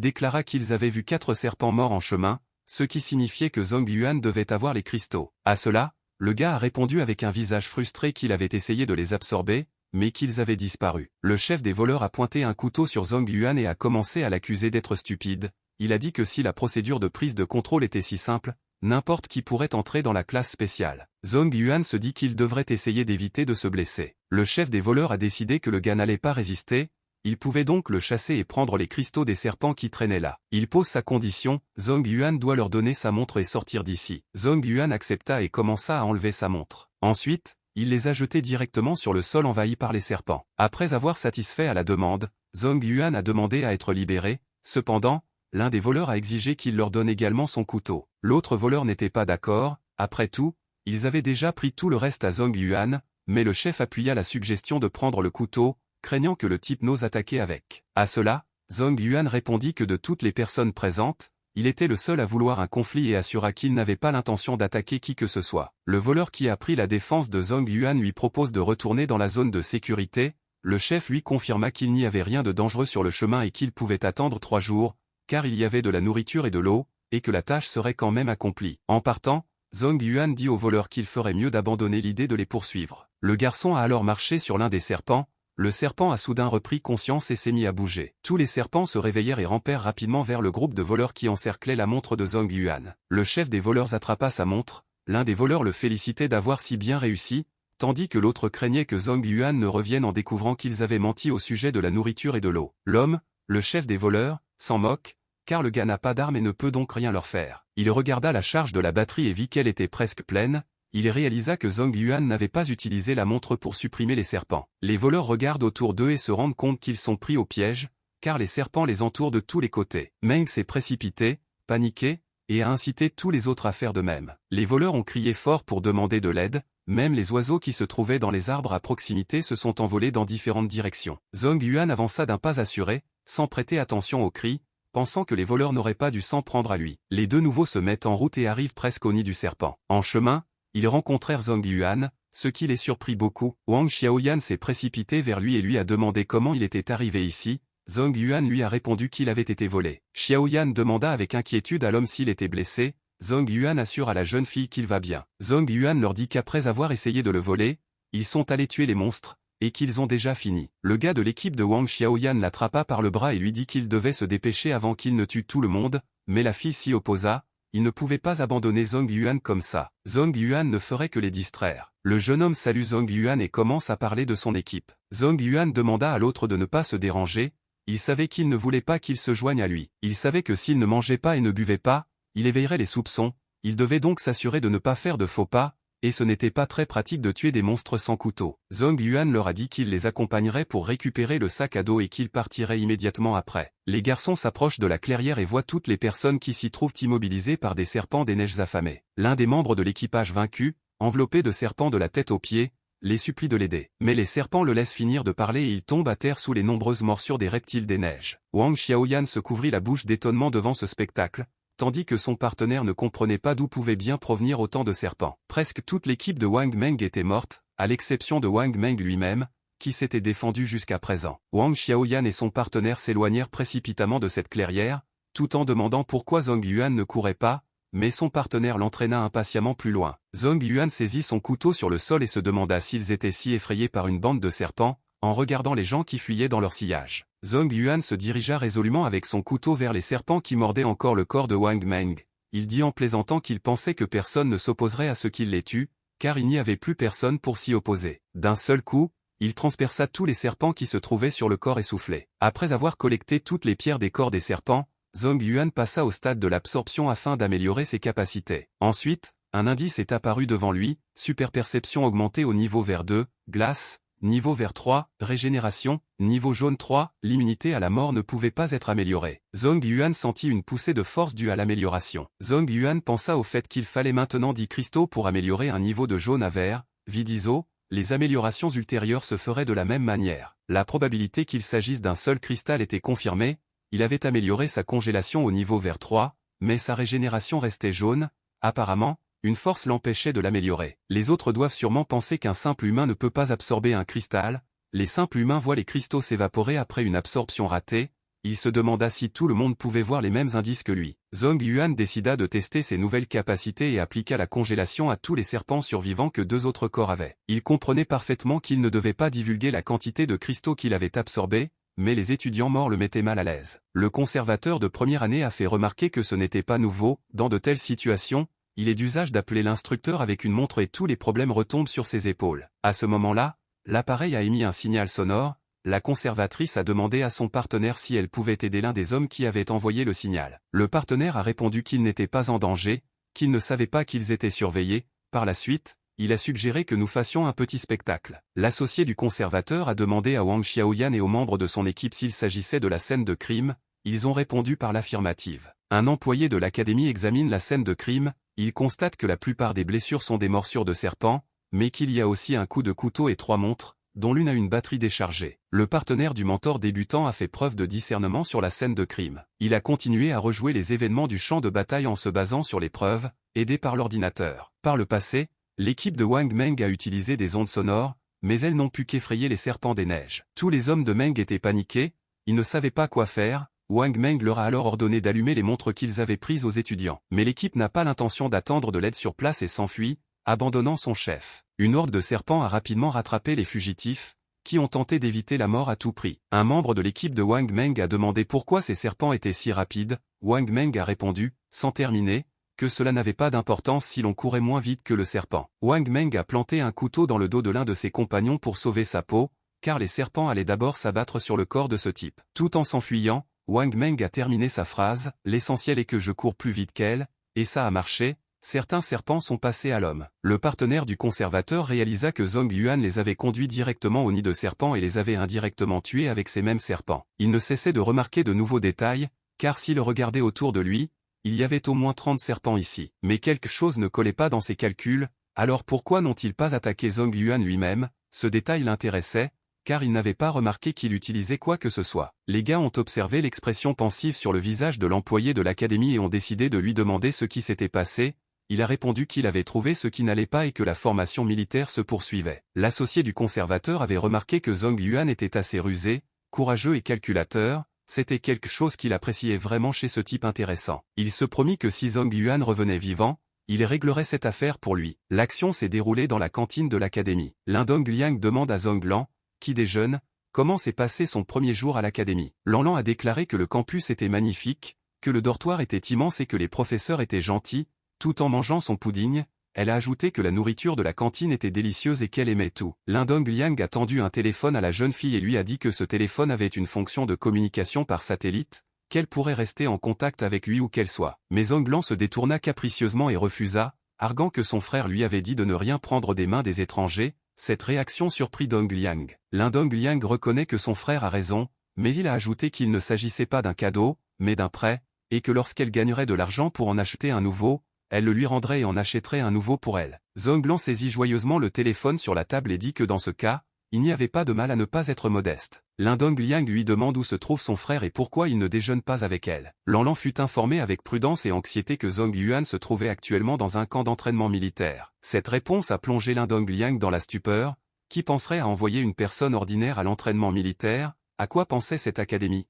déclara qu'ils avaient vu 4 serpents morts en chemin, ce qui signifiait que Zhong Yuan devait avoir les cristaux. À cela, le gars a répondu avec un visage frustré qu'il avait essayé de les absorber, mais qu'ils avaient disparu. Le chef des voleurs a pointé un couteau sur Zhong Yuan et a commencé à l'accuser d'être stupide. Il a dit que si la procédure de prise de contrôle était si simple, n'importe qui pourrait entrer dans la classe spéciale. Zhong Yuan se dit qu'il devrait essayer d'éviter de se blesser. Le chef des voleurs a décidé que le gars n'allait pas résister, il pouvait donc le chasser et prendre les cristaux des serpents qui traînaient là. Il pose sa condition, Zhong Yuan doit leur donner sa montre et sortir d'ici. Zhong Yuan accepta et commença à enlever sa montre. Ensuite, il les a jetés directement sur le sol envahi par les serpents. Après avoir satisfait à la demande, Zhong Yuan a demandé à être libéré, cependant, l'un des voleurs a exigé qu'il leur donne également son couteau. L'autre voleur n'était pas d'accord, après tout, ils avaient déjà pris tout le reste à Zhong Yuan, mais le chef appuya la suggestion de prendre le couteau, craignant que le type n'ose attaquer avec. À cela, Zhong Yuan répondit que de toutes les personnes présentes, il était le seul à vouloir un conflit et assura qu'il n'avait pas l'intention d'attaquer qui que ce soit. Le voleur qui a pris la défense de Zhong Yuan lui propose de retourner dans la zone de sécurité, le chef lui confirma qu'il n'y avait rien de dangereux sur le chemin et qu'il pouvait attendre 3 jours, car il y avait de la nourriture et de l'eau, et que la tâche serait quand même accomplie. En partant, Zhong Yuan dit au voleur qu'il ferait mieux d'abandonner l'idée de les poursuivre. Le garçon a alors marché sur l'un des serpents, le serpent a soudain repris conscience et s'est mis à bouger. Tous les serpents se réveillèrent et rampèrent rapidement vers le groupe de voleurs qui encerclaient la montre de Zhong Yuan. Le chef des voleurs attrapa sa montre, l'un des voleurs le félicitait d'avoir si bien réussi, tandis que l'autre craignait que Zhong Yuan ne revienne en découvrant qu'ils avaient menti au sujet de la nourriture et de l'eau. L'homme, le chef des voleurs, s'en moque, car le gars n'a pas d'arme et ne peut donc rien leur faire. Il regarda la charge de la batterie et vit qu'elle était presque pleine, il réalisa que Zhong Yuan n'avait pas utilisé la montre pour supprimer les serpents. Les voleurs regardent autour d'eux et se rendent compte qu'ils sont pris au piège, car les serpents les entourent de tous les côtés. Meng s'est précipité, paniqué, et a incité tous les autres à faire de même. Les voleurs ont crié fort pour demander de l'aide, même les oiseaux qui se trouvaient dans les arbres à proximité se sont envolés dans différentes directions. Zhong Yuan avança d'un pas assuré, sans prêter attention aux cris, pensant que les voleurs n'auraient pas dû s'en prendre à lui. Les deux nouveaux se mettent en route et arrivent presque au nid du serpent. En chemin, ils rencontrèrent Zhong Yuan, ce qui les surprit beaucoup. Wang Xiaoyan s'est précipité vers lui et lui a demandé comment il était arrivé ici. Zhong Yuan lui a répondu qu'il avait été volé. Xiaoyan demanda avec inquiétude à l'homme s'il était blessé. Zhong Yuan assure à la jeune fille qu'il va bien. Zhong Yuan leur dit qu'après avoir essayé de le voler, ils sont allés tuer les monstres, et qu'ils ont déjà fini. Le gars de l'équipe de Wang Xiaoyan l'attrapa par le bras et lui dit qu'il devait se dépêcher avant qu'il ne tue tout le monde, mais la fille s'y opposa. Il ne pouvait pas abandonner Zhong Yuan comme ça. Zhong Yuan ne ferait que les distraire. Le jeune homme salue Zhong Yuan et commence à parler de son équipe. Zhong Yuan demanda à l'autre de ne pas se déranger, il savait qu'il ne voulait pas qu'il se joigne à lui. Il savait que s'il ne mangeait pas et ne buvait pas, il éveillerait les soupçons, il devait donc s'assurer de ne pas faire de faux pas, et ce n'était pas très pratique de tuer des monstres sans couteau. Zhong Yuan leur a dit qu'il les accompagnerait pour récupérer le sac à dos et qu'il partirait immédiatement après. Les garçons s'approchent de la clairière et voient toutes les personnes qui s'y trouvent immobilisées par des serpents des neiges affamés. L'un des membres de l'équipage vaincu, enveloppé de serpents de la tête aux pieds, les supplie de l'aider. Mais les serpents le laissent finir de parler et il tombe à terre sous les nombreuses morsures des reptiles des neiges. Wang Xiaoyan se couvrit la bouche d'étonnement devant ce spectacle, tandis que son partenaire ne comprenait pas d'où pouvaient bien provenir autant de serpents. Presque toute l'équipe de Wang Meng était morte, à l'exception de Wang Meng lui-même, qui s'était défendu jusqu'à présent. Wang Xiaoyan et son partenaire s'éloignèrent précipitamment de cette clairière, tout en demandant pourquoi Zhong Yuan ne courait pas, mais son partenaire l'entraîna impatiemment plus loin. Zhong Yuan saisit son couteau sur le sol et se demanda s'ils étaient si effrayés par une bande de serpents, en regardant les gens qui fuyaient dans leur sillage. Zhong Yuan se dirigea résolument avec son couteau vers les serpents qui mordaient encore le corps de Wang Meng. Il dit en plaisantant qu'il pensait que personne ne s'opposerait à ce qu'il les tue, car il n'y avait plus personne pour s'y opposer. D'un seul coup, il transperça tous les serpents qui se trouvaient sur le corps essoufflé. Après avoir collecté toutes les pierres des corps des serpents, Zhong Yuan passa au stade de l'absorption afin d'améliorer ses capacités. Ensuite, un indice est apparu devant lui, superperception augmentée au niveau vert 2, glace, niveau vert 3, régénération, niveau jaune 3, l'immunité à la mort ne pouvait pas être améliorée. Zhong Yuan sentit une poussée de force due à l'amélioration. Zhong Yuan pensa au fait qu'il fallait maintenant 10 cristaux pour améliorer un niveau de jaune à vert, Vidizo, les améliorations ultérieures se feraient de la même manière. La probabilité qu'il s'agisse d'un seul cristal était confirmée, il avait amélioré sa congélation au niveau vert 3, mais sa régénération restait jaune, apparemment, une force l'empêchait de l'améliorer. Les autres doivent sûrement penser qu'un simple humain ne peut pas absorber un cristal, les simples humains voient les cristaux s'évaporer après une absorption ratée, il se demanda si tout le monde pouvait voir les mêmes indices que lui. Zhong Yuan décida de tester ses nouvelles capacités et appliqua la congélation à tous les serpents survivants que 2 autres corps avaient. Il comprenait parfaitement qu'il ne devait pas divulguer la quantité de cristaux qu'il avait absorbés, mais les étudiants morts le mettaient mal à l'aise. Le conservateur de première année a fait remarquer que ce n'était pas nouveau, dans de telles situations, il est d'usage d'appeler l'instructeur avec une montre et tous les problèmes retombent sur ses épaules. À ce moment-là, l'appareil a émis un signal sonore. La conservatrice a demandé à son partenaire si elle pouvait aider l'un des hommes qui avait envoyé le signal. Le partenaire a répondu qu'il n'était pas en danger, qu'il ne savait pas qu'ils étaient surveillés. Par la suite, il a suggéré que nous fassions un petit spectacle. L'associé du conservateur a demandé à Wang Xiaoyan et aux membres de son équipe s'il s'agissait de la scène de crime, ils ont répondu par l'affirmative. Un employé de l'académie examine la scène de crime, il constate que la plupart des blessures sont des morsures de serpent, mais qu'il y a aussi un coup de couteau et 3 montres, dont l'une a une batterie déchargée. Le partenaire du mentor débutant a fait preuve de discernement sur la scène de crime. Il a continué à rejouer les événements du champ de bataille en se basant sur les preuves, aidé par l'ordinateur. Par le passé, l'équipe de Wang Meng a utilisé des ondes sonores, mais elles n'ont pu qu'effrayer les serpents des neiges. Tous les hommes de Meng étaient paniqués, ils ne savaient pas quoi faire, Wang Meng leur a alors ordonné d'allumer les montres qu'ils avaient prises aux étudiants. Mais l'équipe n'a pas l'intention d'attendre de l'aide sur place et s'enfuit, abandonnant son chef. Une horde de serpents a rapidement rattrapé les fugitifs, qui ont tenté d'éviter la mort à tout prix. Un membre de l'équipe de Wang Meng a demandé pourquoi ces serpents étaient si rapides. Wang Meng a répondu, sans terminer, que cela n'avait pas d'importance si l'on courait moins vite que le serpent. Wang Meng a planté un couteau dans le dos de l'un de ses compagnons pour sauver sa peau, car les serpents allaient d'abord s'abattre sur le corps de ce type. Tout en s'enfuyant, Wang Meng a terminé sa phrase, « L'essentiel est que je cours plus vite qu'elle », et ça a marché. Certains serpents sont passés à l'homme. Le partenaire du conservateur réalisa que Zhong Yuan les avait conduits directement au nid de serpents et les avait indirectement tués avec ces mêmes serpents. Il ne cessait de remarquer de nouveaux détails, car s'il regardait autour de lui, il y avait au moins 30 serpents ici. Mais quelque chose ne collait pas dans ses calculs, alors pourquoi n'ont-ils pas attaqué Zhong Yuan lui-même? Ce détail l'intéressait, car il n'avait pas remarqué qu'il utilisait quoi que ce soit. Les gars ont observé l'expression pensive sur le visage de l'employé de l'académie et ont décidé de lui demander ce qui s'était passé. Il a répondu qu'il avait trouvé ce qui n'allait pas et que la formation militaire se poursuivait. L'associé du conservateur avait remarqué que Zhong Yuan était assez rusé, courageux et calculateur, c'était quelque chose qu'il appréciait vraiment chez ce type intéressant. Il se promit que si Zhong Yuan revenait vivant, il réglerait cette affaire pour lui. L'action s'est déroulée dans la cantine de l'académie. Lindong Liang demande à Zhong Lan, qui déjeune, comment s'est passé son premier jour à l'académie. Lan a déclaré que le campus était magnifique, que le dortoir était immense et que les professeurs étaient gentils. Tout en mangeant son pudding, elle a ajouté que la nourriture de la cantine était délicieuse et qu'elle aimait tout. Lindong Liang a tendu un téléphone à la jeune fille et lui a dit que ce téléphone avait une fonction de communication par satellite, qu'elle pourrait rester en contact avec lui où qu'elle soit. Mais Zhong Lan se détourna capricieusement et refusa, arguant que son frère lui avait dit de ne rien prendre des mains des étrangers. Cette réaction surprit Dong Liang. Lindong Liang reconnaît que son frère a raison, mais il a ajouté qu'il ne s'agissait pas d'un cadeau, mais d'un prêt, et que lorsqu'elle gagnerait de l'argent pour en acheter un nouveau, elle le lui rendrait et en achèterait un nouveau pour elle. Zhong Lan saisit joyeusement le téléphone sur la table et dit que dans ce cas, il n'y avait pas de mal à ne pas être modeste. Lindong Liang lui demande où se trouve son frère et pourquoi il ne déjeune pas avec elle. Lan fut informé avec prudence et anxiété que Zhong Yuan se trouvait actuellement dans un camp d'entraînement militaire. Cette réponse a plongé Lindong Liang dans la stupeur. Qui penserait à envoyer une personne ordinaire à l'entraînement militaire? À quoi pensait cette académie?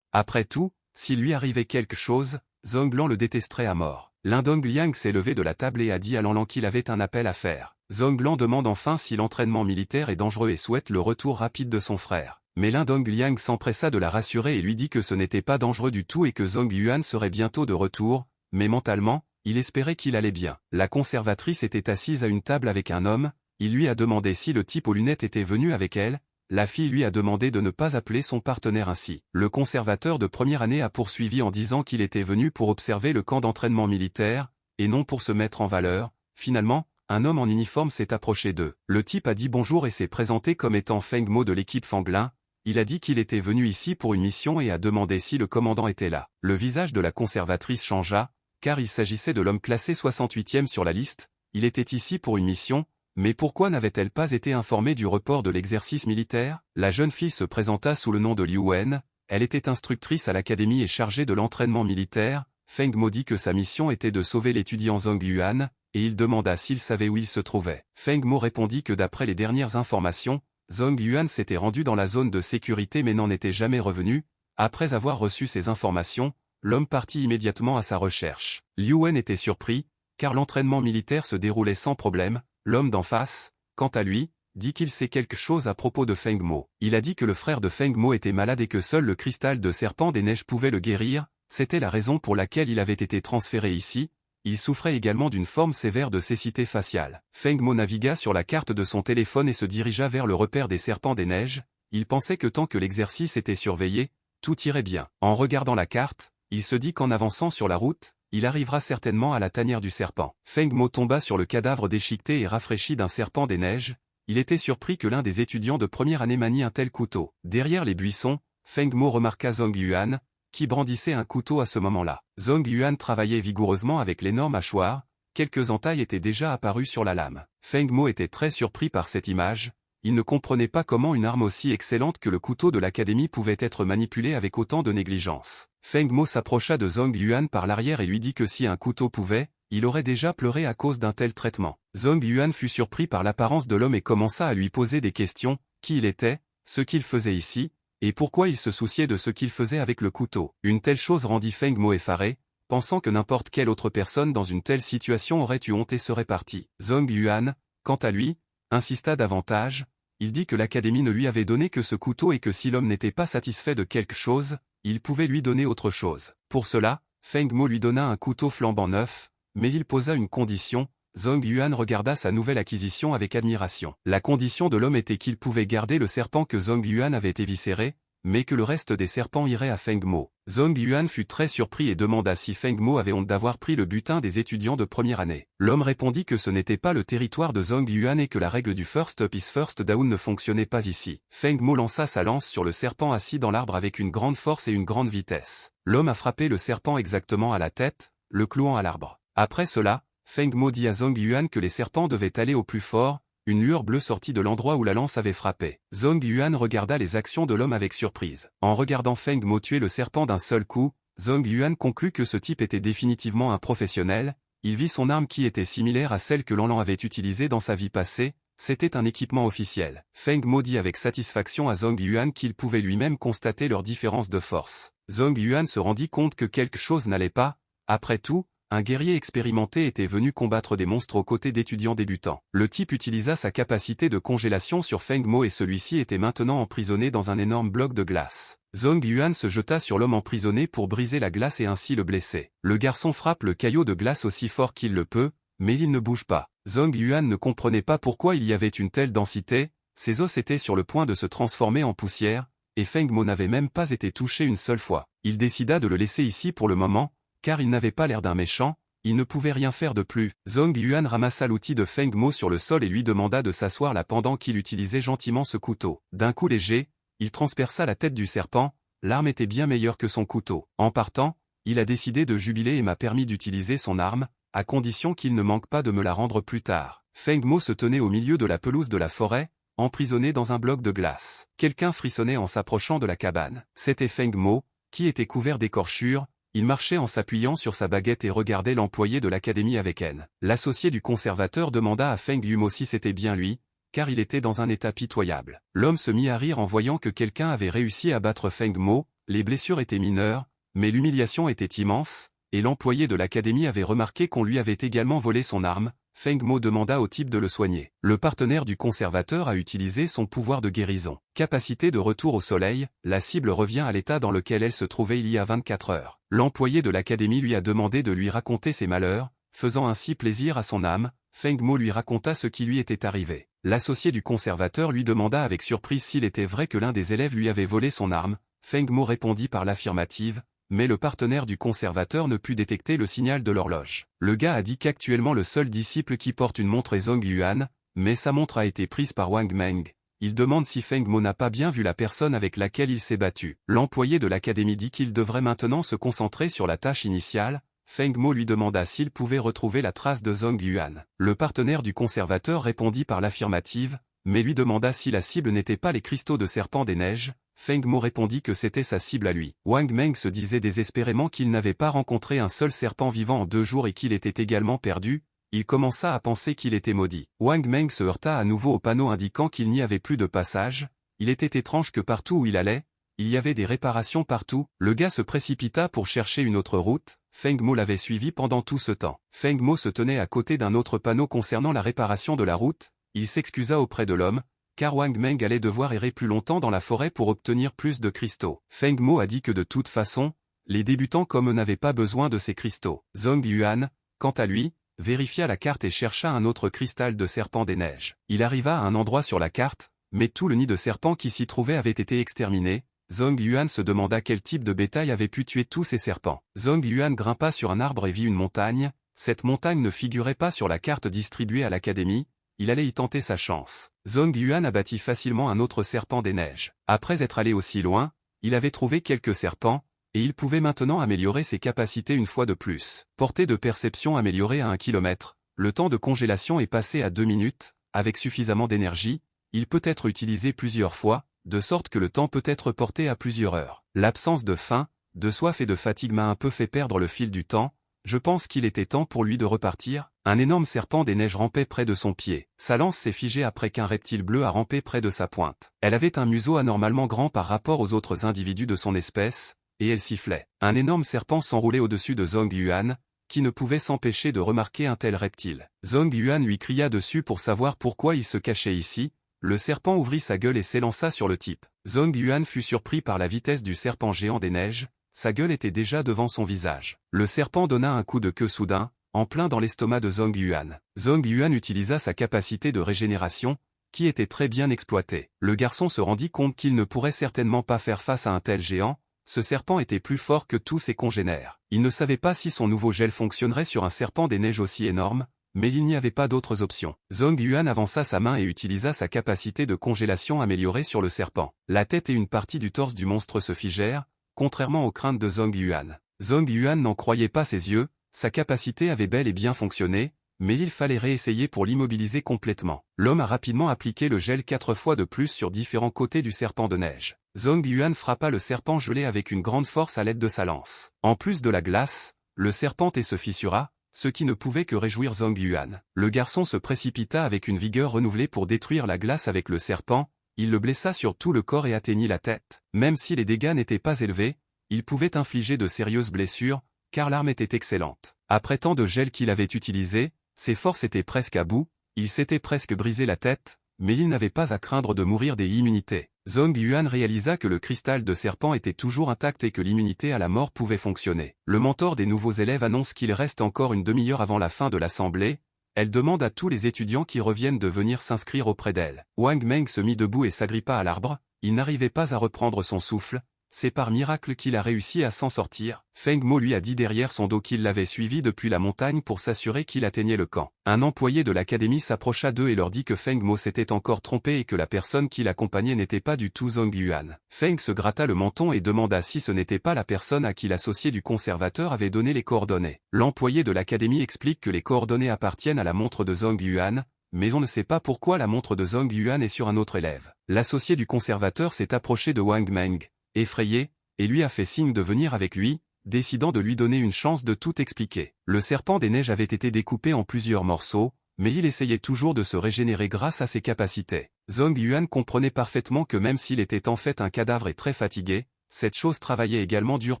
Après tout, s'il lui arrivait quelque chose, Zhong Lan le détesterait à mort. Lindong Liang s'est levé de la table et a dit à Lan qu'il avait un appel à faire. Zhong Lan demande enfin si l'entraînement militaire est dangereux et souhaite le retour rapide de son frère. Mais Lindong Liang s'empressa de la rassurer et lui dit que ce n'était pas dangereux du tout et que Zhong Yuan serait bientôt de retour, mais mentalement, il espérait qu'il allait bien. La conservatrice était assise à une table avec un homme, il lui a demandé si le type aux lunettes était venu avec elle. La fille lui a demandé de ne pas appeler son partenaire ainsi. Le conservateur de première année a poursuivi en disant qu'il était venu pour observer le camp d'entraînement militaire, et non pour se mettre en valeur. Finalement, un homme en uniforme s'est approché d'eux. Le type a dit bonjour et s'est présenté comme étant Feng Mo de l'équipe Fanglin. Il a dit qu'il était venu ici pour une mission et a demandé si le commandant était là. Le visage de la conservatrice changea, car il s'agissait de l'homme classé 68e sur la liste. Il était ici pour une mission. Mais pourquoi n'avait-elle pas été informée du report de l'exercice militaire? La jeune fille se présenta sous le nom de Liu Wen, elle était instructrice à l'académie et chargée de l'entraînement militaire. Feng Mo dit que sa mission était de sauver l'étudiant Zhong Yuan, et il demanda s'il savait où il se trouvait. Feng Mo répondit que d'après les dernières informations, Zhong Yuan s'était rendu dans la zone de sécurité mais n'en était jamais revenu. Après avoir reçu ces informations, l'homme partit immédiatement à sa recherche. Liu Wen était surpris, car l'entraînement militaire se déroulait sans problème. L'homme d'en face, quant à lui, dit qu'il sait quelque chose à propos de Feng Mo. Il a dit que le frère de Feng Mo était malade et que seul le cristal de serpent des neiges pouvait le guérir. C'était la raison pour laquelle il avait été transféré ici. Il souffrait également d'une forme sévère de cécité faciale. Feng Mo navigua sur la carte de son téléphone et se dirigea vers le repère des serpents des neiges. Il pensait que tant que l'exercice était surveillé, tout irait bien. En regardant la carte, il se dit qu'en avançant sur la route, il arrivera certainement à la tanière du serpent. Feng Mo tomba sur le cadavre déchiqueté et rafraîchi d'un serpent des neiges. Il était surpris que l'un des étudiants de première année manie un tel couteau. Derrière les buissons, Feng Mo remarqua Zhong Yuan, qui brandissait un couteau à ce moment-là. Zhong Yuan travaillait vigoureusement avec l'énorme hachoir, quelques entailles étaient déjà apparues sur la lame. Feng Mo était très surpris par cette image, il ne comprenait pas comment une arme aussi excellente que le couteau de l'académie pouvait être manipulée avec autant de négligence. Feng Mo s'approcha de Zhong Yuan par l'arrière et lui dit que si un couteau pouvait, il aurait déjà pleuré à cause d'un tel traitement. Zhong Yuan fut surpris par l'apparence de l'homme et commença à lui poser des questions, qui il était, ce qu'il faisait ici, et pourquoi il se souciait de ce qu'il faisait avec le couteau. Une telle chose rendit Feng Mo effaré, pensant que n'importe quelle autre personne dans une telle situation aurait eu honte et serait parti. Zhong Yuan, quant à lui, insista davantage, il dit que l'académie ne lui avait donné que ce couteau et que si l'homme n'était pas satisfait de quelque chose, il pouvait lui donner autre chose. Pour cela, Feng Mo lui donna un couteau flambant neuf, mais il posa une condition. Zhong Yuan regarda sa nouvelle acquisition avec admiration. La condition de l'homme était qu'il pouvait garder le serpent que Zhong Yuan avait éviscéré, mais que le reste des serpents irait à Feng Mo. Zhong Yuan fut très surpris et demanda si Feng Mo avait honte d'avoir pris le butin des étudiants de première année. L'homme répondit que ce n'était pas le territoire de Zhong Yuan et que la règle du first up is first down ne fonctionnait pas ici. Feng Mo lança sa lance sur le serpent assis dans l'arbre avec une grande force et une grande vitesse. L'homme a frappé le serpent exactement à la tête, le clouant à l'arbre. Après cela, Feng Mo dit à Zhong Yuan que les serpents devaient aller au plus fort. Une lueur bleue sortit de l'endroit où la lance avait frappé. Zhong Yuan regarda les actions de l'homme avec surprise. En regardant Feng Mo tuer le serpent d'un seul coup, Zhong Yuan conclut que ce type était définitivement un professionnel. Il vit son arme qui était similaire à celle que Lan avait utilisée dans sa vie passée. C'était un équipement officiel. Feng Mo dit avec satisfaction à Zhong Yuan qu'il pouvait lui-même constater leur différence de force. Zhong Yuan se rendit compte que quelque chose n'allait pas. Après tout, un guerrier expérimenté était venu combattre des monstres aux côtés d'étudiants débutants. Le type utilisa sa capacité de congélation sur Feng Mo et celui-ci était maintenant emprisonné dans un énorme bloc de glace. Zhong Yuan se jeta sur l'homme emprisonné pour briser la glace et ainsi le blesser. Le garçon frappe le caillot de glace aussi fort qu'il le peut, mais il ne bouge pas. Zhong Yuan ne comprenait pas pourquoi il y avait une telle densité, ses os étaient sur le point de se transformer en poussière, et Feng Mo n'avait même pas été touché une seule fois. Il décida de le laisser ici pour le moment, car il n'avait pas l'air d'un méchant, il ne pouvait rien faire de plus. Zhong Yuan ramassa l'outil de Feng Mo sur le sol et lui demanda de s'asseoir là pendant qu'il utilisait gentiment ce couteau. D'un coup léger, il transperça la tête du serpent, l'arme était bien meilleure que son couteau. En partant, il a décidé de jubiler et m'a permis d'utiliser son arme, à condition qu'il ne manque pas de me la rendre plus tard. Feng Mo se tenait au milieu de la pelouse de la forêt, emprisonné dans un bloc de glace. Quelqu'un frissonnait en s'approchant de la cabane. C'était Feng Mo, qui était couvert d'écorchures. Il marchait en s'appuyant sur sa baguette et regardait l'employé de l'académie avec haine. L'associé du conservateur demanda à Feng Yumo si c'était bien lui, car il était dans un état pitoyable. L'homme se mit à rire en voyant que quelqu'un avait réussi à battre Feng Mo, les blessures étaient mineures, mais l'humiliation était immense, et l'employé de l'académie avait remarqué qu'on lui avait également volé son arme. Feng Mo demanda au type de le soigner. Le partenaire du conservateur a utilisé son pouvoir de guérison. Capacité de retour au soleil, la cible revient à l'état dans lequel elle se trouvait il y a 24 heures. L'employé de l'académie lui a demandé de lui raconter ses malheurs, faisant ainsi plaisir à son âme. Feng Mo lui raconta ce qui lui était arrivé. L'associé du conservateur lui demanda avec surprise s'il était vrai que l'un des élèves lui avait volé son arme. Feng Mo répondit par l'affirmative, mais le partenaire du conservateur ne put détecter le signal de l'horloge. Le gars a dit qu'actuellement le seul disciple qui porte une montre est Zhong Yuan, mais sa montre a été prise par Wang Meng. Il demande si Feng Mo n'a pas bien vu la personne avec laquelle il s'est battu. L'employé de l'académie dit qu'il devrait maintenant se concentrer sur la tâche initiale. Feng Mo lui demanda s'il pouvait retrouver la trace de Zhong Yuan. Le partenaire du conservateur répondit par l'affirmative, mais lui demanda si la cible n'était pas les cristaux de serpent des neiges. Feng Mo répondit que c'était sa cible à lui. Wang Meng se disait désespérément qu'il n'avait pas rencontré un seul serpent vivant en 2 jours et qu'il était également perdu. il commença à penser qu'il était maudit. Wang Meng se heurta à nouveau au panneau indiquant qu'il n'y avait plus de passage. Il était étrange que partout où il allait, il y avait des réparations partout. Le gars se précipita pour chercher une autre route. Feng Mo l'avait suivi pendant tout ce temps. Feng Mo se tenait à côté d'un autre panneau concernant la réparation de la route. Il s'excusa auprès de l'homme, car Wang Meng allait devoir errer plus longtemps dans la forêt pour obtenir plus de cristaux. Feng Mo a dit que de toute façon, les débutants comme eux n'avaient pas besoin de ces cristaux. Zhong Yuan, quant à lui, vérifia la carte et chercha un autre cristal de serpent des neiges. Il arriva à un endroit sur la carte, mais tout le nid de serpents qui s'y trouvait avait été exterminé. Zhong Yuan se demanda quel type de bétail avait pu tuer tous ces serpents. Zhong Yuan grimpa sur un arbre et vit une montagne. Cette montagne ne figurait pas sur la carte distribuée à l'académie. Il allait y tenter sa chance. Zhong Yuan abattit facilement un autre serpent des neiges. Après être allé aussi loin, il avait trouvé quelques serpents, et il pouvait maintenant améliorer ses capacités une fois de plus. Portée de perception améliorée à 1 km, le temps de congélation est passé à 2 minutes, avec suffisamment d'énergie, il peut être utilisé plusieurs fois, de sorte que le temps peut être porté à plusieurs heures. L'absence de faim, de soif et de fatigue m'a un peu fait perdre le fil du temps. Je pense qu'il était temps pour lui de repartir. Un énorme serpent des neiges rampait près de son pied. Sa lance s'est figée après qu'un reptile bleu a rampé près de sa pointe. Elle avait un museau anormalement grand par rapport aux autres individus de son espèce, et elle sifflait. Un énorme serpent s'enroulait au-dessus de Zhong Yuan, qui ne pouvait s'empêcher de remarquer un tel reptile. Zhong Yuan lui cria dessus pour savoir pourquoi il se cachait ici. Le serpent ouvrit sa gueule et s'élança sur le type. Zhong Yuan fut surpris par la vitesse du serpent géant des neiges. Sa gueule était déjà devant son visage. Le serpent donna un coup de queue soudain, en plein dans l'estomac de Zhong Yuan. Zhong Yuan utilisa sa capacité de régénération, qui était très bien exploitée. Le garçon se rendit compte qu'il ne pourrait certainement pas faire face à un tel géant. Ce serpent était plus fort que tous ses congénères. Il ne savait pas si son nouveau gel fonctionnerait sur un serpent des neiges aussi énorme, mais il n'y avait pas d'autres options. Zhong Yuan avança sa main et utilisa sa capacité de congélation améliorée sur le serpent. La tête et une partie du torse du monstre se figèrent, contrairement aux craintes de Zhong Yuan. Zhong Yuan n'en croyait pas ses yeux, sa capacité avait bel et bien fonctionné, mais il fallait réessayer pour l'immobiliser complètement. L'homme a rapidement appliqué le gel 4 fois de plus sur différents côtés du serpent de neige. Zhong Yuan frappa le serpent gelé avec une grande force à l'aide de sa lance. En plus de la glace, le serpent se fissura, ce qui ne pouvait que réjouir Zhong Yuan. Le garçon se précipita avec une vigueur renouvelée pour détruire la glace avec le serpent. Il le blessa sur tout le corps et atteignit la tête. Même si les dégâts n'étaient pas élevés, il pouvait infliger de sérieuses blessures, car l'arme était excellente. Après tant de gel qu'il avait utilisé, ses forces étaient presque à bout, il s'était presque brisé la tête, mais il n'avait pas à craindre de mourir des immunités. Zhong Yuan réalisa que le cristal de serpent était toujours intact et que l'immunité à la mort pouvait fonctionner. Le mentor des nouveaux élèves annonce qu'il reste encore une demi-heure avant la fin de l'assemblée. Elle demande à tous les étudiants qui reviennent de venir s'inscrire auprès d'elle. Wang Meng se mit debout et s'agrippa à l'arbre. Il n'arrivait pas à reprendre son souffle. C'est par miracle qu'il a réussi à s'en sortir. Feng Mo lui a dit derrière son dos qu'il l'avait suivi depuis la montagne pour s'assurer qu'il atteignait le camp. Un employé de l'académie s'approcha d'eux et leur dit que Feng Mo s'était encore trompé et que la personne qui l'accompagnait n'était pas du tout Zhong Yuan. Feng se gratta le menton et demanda si ce n'était pas la personne à qui l'associé du conservateur avait donné les coordonnées. L'employé de l'académie explique que les coordonnées appartiennent à la montre de Zhong Yuan, mais on ne sait pas pourquoi la montre de Zhong Yuan est sur un autre élève. L'associé du conservateur s'est approché de Wang Meng, effrayé, et lui a fait signe de venir avec lui, décidant de lui donner une chance de tout expliquer. Le serpent des neiges avait été découpé en plusieurs morceaux, mais il essayait toujours de se régénérer grâce à ses capacités. Zhong Yuan comprenait parfaitement que même s'il était en fait un cadavre et très fatigué, cette chose travaillait également dur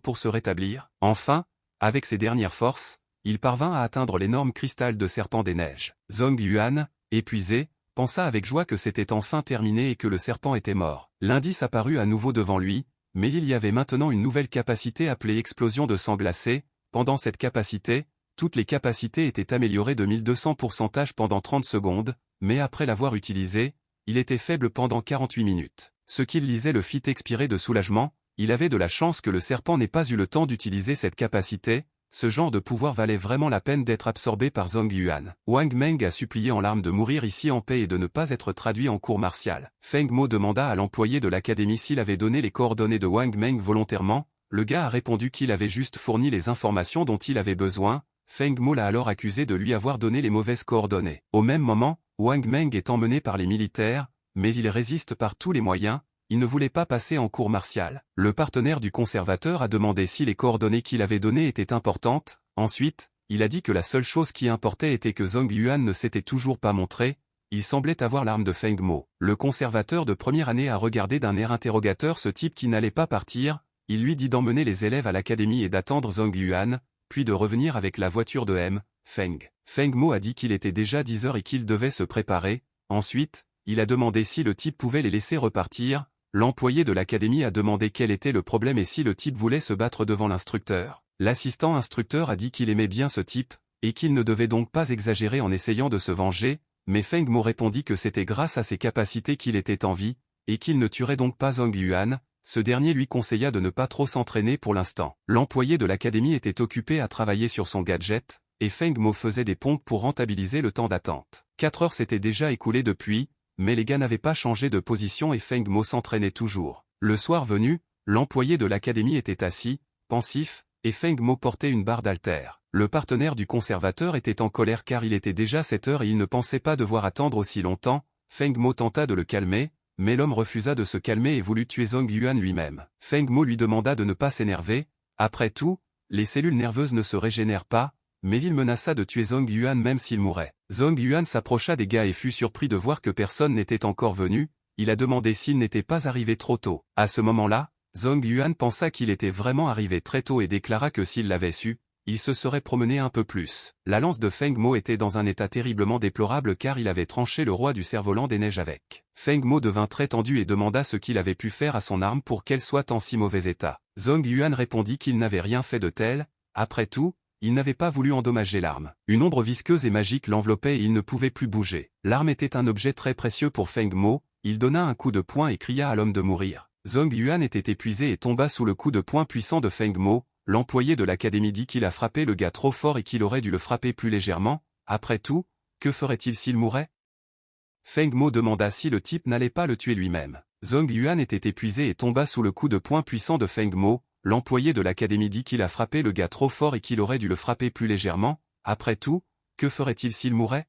pour se rétablir. Enfin, avec ses dernières forces, il parvint à atteindre l'énorme cristal de serpent des neiges. Zhong Yuan, épuisé, pensa avec joie que c'était enfin terminé et que le serpent était mort. L'indice apparut à nouveau devant lui, mais il y avait maintenant une nouvelle capacité appelée explosion de sang glacé. Pendant cette capacité, toutes les capacités étaient améliorées de 1200% pendant 30 secondes, mais après l'avoir utilisé, il était faible pendant 48 minutes. Ce qu'il lisait le fit expirer de soulagement. Il avait de la chance que le serpent n'ait pas eu le temps d'utiliser cette capacité. Ce genre de pouvoir valait vraiment la peine d'être absorbé par Zhong Yuan. Wang Meng a supplié en larmes de mourir ici en paix et de ne pas être traduit en cours martial. Feng Mo demanda à l'employé de l'académie s'il avait donné les coordonnées de Wang Meng volontairement. Le gars a répondu qu'il avait juste fourni les informations dont il avait besoin. Feng Mo l'a alors accusé de lui avoir donné les mauvaises coordonnées. Au même moment, Wang Meng est emmené par les militaires, mais il résiste par tous les moyens. Il ne voulait pas passer en cours martial. Le partenaire du conservateur a demandé si les coordonnées qu'il avait données étaient importantes. Ensuite, il a dit que la seule chose qui importait était que Zhong Yuan ne s'était toujours pas montré, il semblait avoir l'arme de Feng Mo. Le conservateur de première année a regardé d'un air interrogateur ce type qui n'allait pas partir, il lui dit d'emmener les élèves à l'académie et d'attendre Zhong Yuan, puis de revenir avec la voiture de Feng. Feng Mo a dit qu'il était déjà 10 heures et qu'il devait se préparer, ensuite, il a demandé si le type pouvait les laisser repartir, l'employé de l'académie a demandé quel était le problème et si le type voulait se battre devant l'instructeur. L'assistant instructeur a dit qu'il aimait bien ce type, et qu'il ne devait donc pas exagérer en essayant de se venger, mais Feng Mo répondit que c'était grâce à ses capacités qu'il était en vie, et qu'il ne tuerait donc pas Zhong Yuan. Ce dernier lui conseilla de ne pas trop s'entraîner pour l'instant. L'employé de l'académie était occupé à travailler sur son gadget, et Feng Mo faisait des pompes pour rentabiliser le temps d'attente. 4 heures s'étaient déjà écoulées depuis, mais les gars n'avaient pas changé de position et Feng Mo s'entraînait toujours. Le soir venu, l'employé de l'académie était assis, pensif, et Feng Mo portait une barre d'haltères. Le partenaire du conservateur était en colère car il était déjà 7 heures et il ne pensait pas devoir attendre aussi longtemps. Feng Mo tenta de le calmer, mais l'homme refusa de se calmer et voulut tuer Zhong Yuan lui-même. Feng Mo lui demanda de ne pas s'énerver, après tout, les cellules nerveuses ne se régénèrent pas, mais il menaça de tuer Zhong Yuan même s'il mourait. Zhong Yuan s'approcha des gars et fut surpris de voir que personne n'était encore venu, il a demandé s'il n'était pas arrivé trop tôt. À ce moment-là, Zhong Yuan pensa qu'il était vraiment arrivé très tôt et déclara que s'il l'avait su, il se serait promené un peu plus. La lance de Feng Mo était dans un état terriblement déplorable car il avait tranché le roi du cerf-volant des neiges avec. Feng Mo devint très tendu et demanda ce qu'il avait pu faire à son arme pour qu'elle soit en si mauvais état. Zhong Yuan répondit qu'il n'avait rien fait de tel, après tout, il n'avait pas voulu endommager l'arme. Une ombre visqueuse et magique l'enveloppait et il ne pouvait plus bouger. L'arme était un objet très précieux pour Feng Mo, il donna un coup de poing et cria à l'homme de mourir. Zhong Yuan était épuisé et tomba sous le coup de poing puissant de Feng Mo. L'employé de l'académie dit qu'il a frappé le gars trop fort et qu'il aurait dû le frapper plus légèrement. Après tout, que ferait-il s'il mourait? Feng Mo demanda si le type n'allait pas le tuer lui-même. Zhong Yuan était épuisé et tomba sous le coup de poing puissant de Feng Mo. L'employé de l'académie dit qu'il a frappé le gars trop fort et qu'il aurait dû le frapper plus légèrement. Après tout, que ferait-il s'il mourait?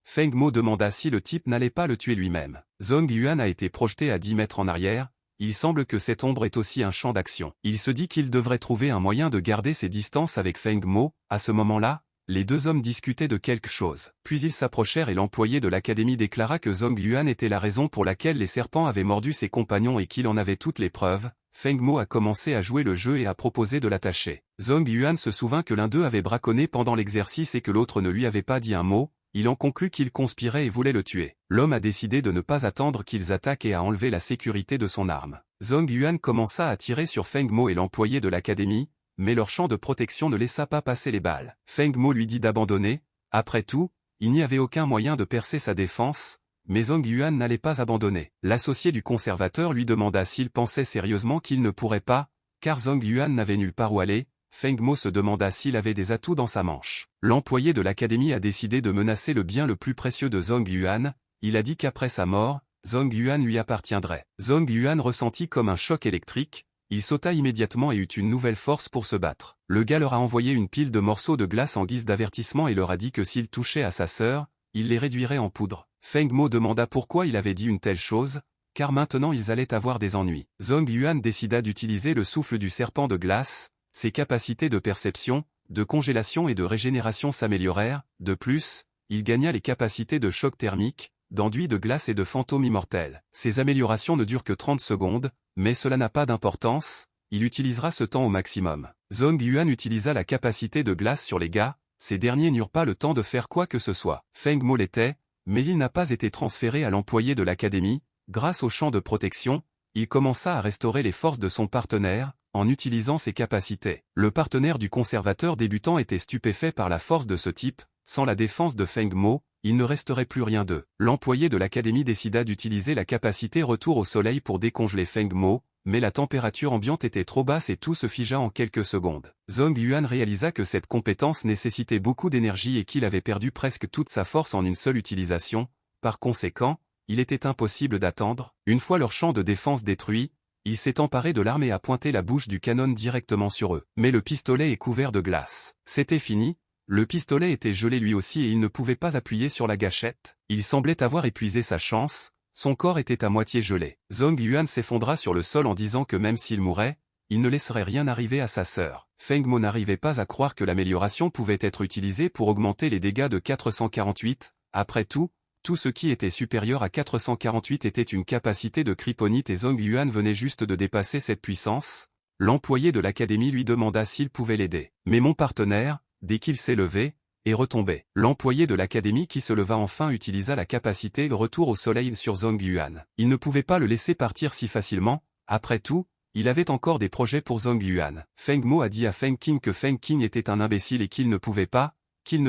Feng Mo demanda si le type n'allait pas le tuer lui-même. Zhong Yuan a été projeté à 10 mètres en arrière. Il semble que cette ombre est aussi un champ d'action. Il se dit qu'il devrait trouver un moyen de garder ses distances avec Feng Mo. À ce moment-là, les deux hommes discutaient de quelque chose. Puis ils s'approchèrent et l'employé de l'académie déclara que Zhong Yuan était la raison pour laquelle les serpents avaient mordu ses compagnons et qu'il en avait toutes les preuves. Feng Mo a commencé à jouer le jeu et a proposé de l'attacher. Zhong Yuan se souvint que l'un d'eux avait braconné pendant l'exercice et que l'autre ne lui avait pas dit un mot. Il en conclut qu'ils conspiraient et voulaient le tuer. L'homme a décidé de ne pas attendre qu'ils attaquent et a enlevé la sécurité de son arme. Zhong Yuan commença à tirer sur Feng Mo et l'employé de l'académie, mais leur champ de protection ne laissa pas passer les balles. Feng Mo lui dit d'abandonner. Après tout, il n'y avait aucun moyen de percer sa défense, mais Zhong Yuan n'allait pas abandonner. L'associé du conservateur lui demanda s'il pensait sérieusement qu'il ne pourrait pas, car Zhong Yuan n'avait nulle part où aller. Feng Mo se demanda s'il avait des atouts dans sa manche. L'employé de l'académie a décidé de menacer le bien le plus précieux de Zhong Yuan. Il a dit qu'après sa mort, Zhong Yuan lui appartiendrait. Zhong Yuan ressentit comme un choc électrique. Il sauta immédiatement et eut une nouvelle force pour se battre. Le gars leur a envoyé une pile de morceaux de glace en guise d'avertissement et leur a dit que s'il touchait à sa sœur, il les réduirait en poudre. Feng Mo demanda pourquoi il avait dit une telle chose, car maintenant ils allaient avoir des ennuis. Zhong Yuan décida d'utiliser le souffle du serpent de glace. Ses capacités de perception, de congélation et de régénération s'améliorèrent. De plus, il gagna les capacités de choc thermique, d'enduit de glace et de fantôme immortel. Ces améliorations ne durent que 30 secondes, mais cela n'a pas d'importance, il utilisera ce temps au maximum. Zhong Yuan utilisa la capacité de glace sur les gars, ces derniers n'eurent pas le temps de faire quoi que ce soit. Feng Mo l'était, mais il n'a pas été transféré à l'employé de l'académie. Grâce au champ de protection, il commença à restaurer les forces de son partenaire, en utilisant ses capacités. Le partenaire du conservateur débutant était stupéfait par la force de ce type. Sans la défense de Feng Mo, il ne resterait plus rien d'eux. L'employé de l'académie décida d'utiliser la capacité retour au soleil pour décongeler Feng Mo, mais la température ambiante était trop basse et tout se figea en quelques secondes. Zhong Yuan réalisa que cette compétence nécessitait beaucoup d'énergie et qu'il avait perdu presque toute sa force en une seule utilisation. Par conséquent, il était impossible d'attendre. Une fois leur champ de défense détruit, il s'est emparé de l'arme et a pointé la bouche du canon directement sur eux. Mais le pistolet est couvert de glace. C'était fini. Le pistolet était gelé lui aussi et il ne pouvait pas appuyer sur la gâchette. Il semblait avoir épuisé sa chance. Son corps était à moitié gelé. Zhong Yuan s'effondra sur le sol en disant que même s'il mourait, il ne laisserait rien arriver à sa sœur. Feng Mo n'arrivait pas à croire que l'amélioration pouvait être utilisée pour augmenter les dégâts de 448, après tout ce qui était supérieur à 448 était une capacité de kryptonite et Zhong Yuan venait juste de dépasser cette puissance. L'employé de l'académie lui demanda s'il pouvait l'aider. Mais mon partenaire, dès qu'il s'est levé, est retombé. L'employé de l'académie qui se leva enfin utilisa la capacité de retour au soleil sur Zhong Yuan. Il ne pouvait pas le laisser partir si facilement, après tout, il avait encore des projets pour Zhong Yuan. Feng Mo a dit à Feng Qing que Feng Qing était un imbécile et qu'il ne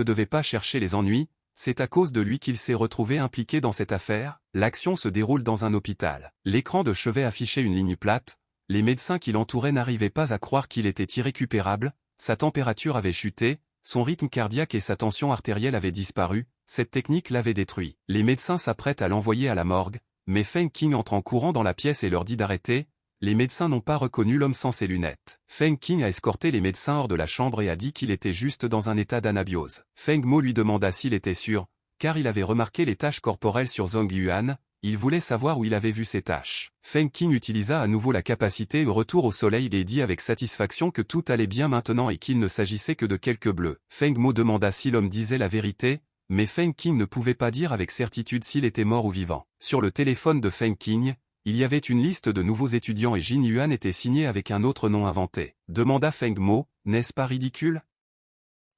devait pas chercher les ennuis. C'est à cause de lui qu'il s'est retrouvé impliqué dans cette affaire. L'action se déroule dans un hôpital. L'écran de chevet affichait une ligne plate. Les médecins qui l'entouraient n'arrivaient pas à croire qu'il était irrécupérable. Sa température avait chuté, son rythme cardiaque et sa tension artérielle avaient disparu. Cette technique l'avait détruit. Les médecins s'apprêtent à l'envoyer à la morgue, mais Feng Qing entre en courant dans la pièce et leur dit d'arrêter. Les médecins n'ont pas reconnu l'homme sans ses lunettes. Feng Qing a escorté les médecins hors de la chambre et a dit qu'il était juste dans un état d'anabiose. Feng Mo lui demanda s'il était sûr, car il avait remarqué les taches corporelles sur Zhong Yuan, il voulait savoir où il avait vu ces taches. Feng Qing utilisa à nouveau la capacité de retour au soleil et dit avec satisfaction que tout allait bien maintenant et qu'il ne s'agissait que de quelques bleus. Feng Mo demanda si l'homme disait la vérité, mais Feng Qing ne pouvait pas dire avec certitude s'il était mort ou vivant. Sur le téléphone de Feng Qing, il y avait une liste de nouveaux étudiants et Jin Yuan était signé avec un autre nom inventé. Demanda Feng Mo, n'est-ce pas ridicule?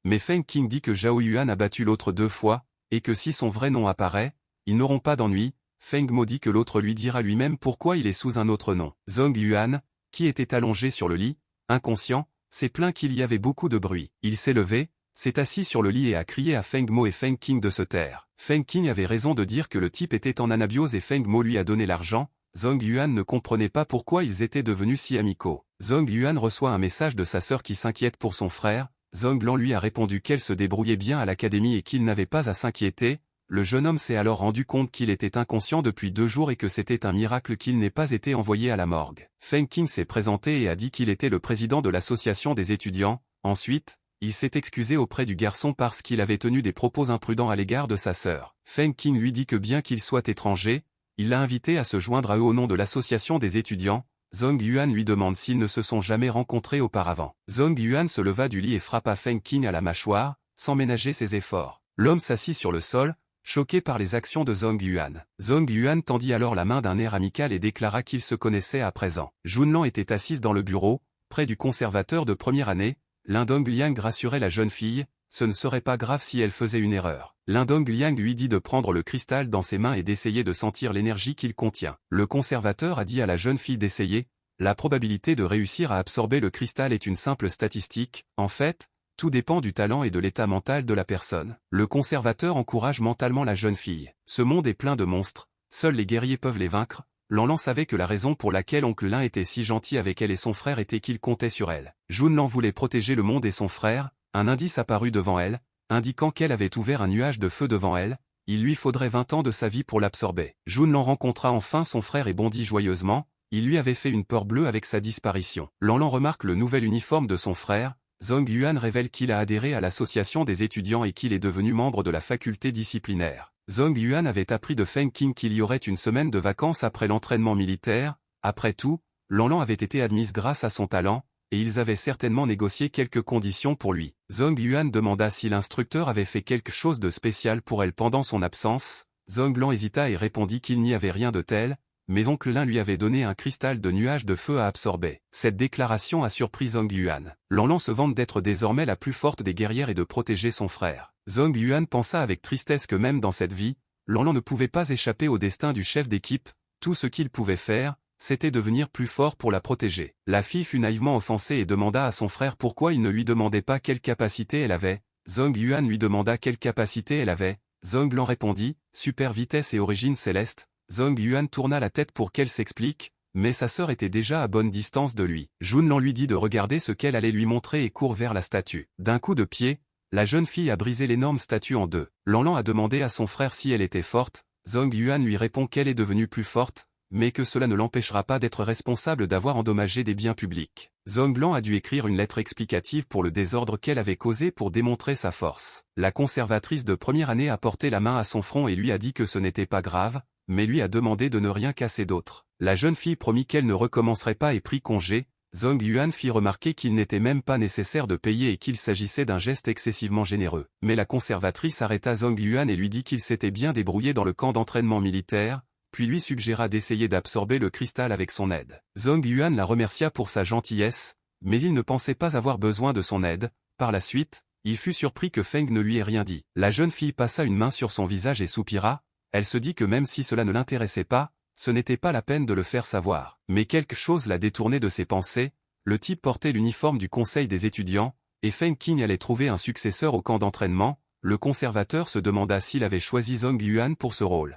Mais Feng Qing dit que Zhao Yuan a battu l'autre 2 fois, et que si son vrai nom apparaît, ils n'auront pas d'ennui. Feng Mo dit que l'autre lui dira lui-même pourquoi il est sous un autre nom. Zhong Yuan, qui était allongé sur le lit, inconscient, s'est plaint qu'il y avait beaucoup de bruit. Il s'est levé, s'est assis sur le lit et a crié à Feng Mo et Feng Qing de se taire. Feng Qing avait raison de dire que le type était en anabiose et Feng Mo lui a donné l'argent. Zhong Yuan ne comprenait pas pourquoi ils étaient devenus si amicaux. Zhong Yuan reçoit un message de sa sœur qui s'inquiète pour son frère. Zhong Lan lui a répondu qu'elle se débrouillait bien à l'académie et qu'il n'avait pas à s'inquiéter. Le jeune homme s'est alors rendu compte qu'il était inconscient depuis 2 jours et que c'était un miracle qu'il n'ait pas été envoyé à la morgue. Feng Qing s'est présenté et a dit qu'il était le président de l'association des étudiants. Ensuite, il s'est excusé auprès du garçon parce qu'il avait tenu des propos imprudents à l'égard de sa sœur. Feng Qing lui dit que bien qu'il soit étranger, il l'a invité à se joindre à eux au nom de l'association des étudiants. Zhong Yuan lui demande s'ils ne se sont jamais rencontrés auparavant. Zhong Yuan se leva du lit et frappa Feng Qing à la mâchoire, sans ménager ses efforts. L'homme s'assit sur le sol, choqué par les actions de Zhong Yuan. Zhong Yuan tendit alors la main d'un air amical et déclara qu'ils se connaissaient à présent. Junlan était assise dans le bureau, près du conservateur de première année. Lindong Liang rassurait la jeune fille, ce ne serait pas grave si elle faisait une erreur. Lindong Liang lui dit de prendre le cristal dans ses mains et d'essayer de sentir l'énergie qu'il contient. Le conservateur a dit à la jeune fille d'essayer. La probabilité de réussir à absorber le cristal est une simple statistique. En fait, tout dépend du talent et de l'état mental de la personne. Le conservateur encourage mentalement la jeune fille. Ce monde est plein de monstres, seuls les guerriers peuvent les vaincre. Lanlan savait que la raison pour laquelle oncle Lin était si gentil avec elle et son frère était qu'il comptait sur elle. Junlan voulait protéger le monde et son frère. Un indice apparut devant elle, indiquant qu'elle avait ouvert un nuage de feu devant elle. Il lui faudrait 20 ans de sa vie pour l'absorber. Junlan rencontra enfin son frère et bondit joyeusement. Il lui avait fait une peur bleue avec sa disparition. Lanlan remarque le nouvel uniforme de son frère. Zhong Yuan révèle qu'il a adhéré à l'association des étudiants et qu'il est devenu membre de la faculté disciplinaire. Zhong Yuan avait appris de Feng Qing qu'il y aurait une semaine de vacances après l'entraînement militaire. Après tout, Lanlan avait été admise grâce à son talent, et ils avaient certainement négocié quelques conditions pour lui. Zhong Yuan demanda si l'instructeur avait fait quelque chose de spécial pour elle pendant son absence. Zhong Lan hésita et répondit qu'il n'y avait rien de tel, mais oncle Lin lui avait donné un cristal de nuage de feu à absorber. Cette déclaration a surpris Zhong Yuan. Lanlan se vante d'être désormais la plus forte des guerrières et de protéger son frère. Zhong Yuan pensa avec tristesse que même dans cette vie, Lanlan ne pouvait pas échapper au destin du chef d'équipe. Tout ce qu'il pouvait faire, c'était devenir plus fort pour la protéger. La fille fut naïvement offensée et demanda à son frère pourquoi il ne lui demandait pas quelle capacité elle avait. Zhong Yuan lui demanda quelle capacité elle avait. Zhong Lan répondit, super vitesse et origine céleste. Zhong Yuan tourna la tête pour qu'elle s'explique, mais sa sœur était déjà à bonne distance de lui. Junlan lui dit de regarder ce qu'elle allait lui montrer et court vers la statue. D'un coup de pied, la jeune fille a brisé l'énorme statue en deux. Lanlan a demandé à son frère si elle était forte. Zhong Yuan lui répond qu'elle est devenue plus forte, mais que cela ne l'empêchera pas d'être responsable d'avoir endommagé des biens publics. Zhong Lan a dû écrire une lettre explicative pour le désordre qu'elle avait causé pour démontrer sa force. La conservatrice de première année a porté la main à son front et lui a dit que ce n'était pas grave, mais lui a demandé de ne rien casser d'autre. La jeune fille promit qu'elle ne recommencerait pas et prit congé. Zhong Yuan fit remarquer qu'il n'était même pas nécessaire de payer et qu'il s'agissait d'un geste excessivement généreux. Mais la conservatrice arrêta Zhong Yuan et lui dit qu'il s'était bien débrouillé dans le camp d'entraînement militaire, puis lui suggéra d'essayer d'absorber le cristal avec son aide. Zhong Yuan la remercia pour sa gentillesse, mais il ne pensait pas avoir besoin de son aide. Par la suite, il fut surpris que Feng ne lui ait rien dit. La jeune fille passa une main sur son visage et soupira. Elle se dit que même si cela ne l'intéressait pas, ce n'était pas la peine de le faire savoir. Mais quelque chose l'a détourné de ses pensées. Le type portait l'uniforme du conseil des étudiants, et Feng Qing allait trouver un successeur au camp d'entraînement. Le conservateur se demanda s'il avait choisi Zhong Yuan pour ce rôle.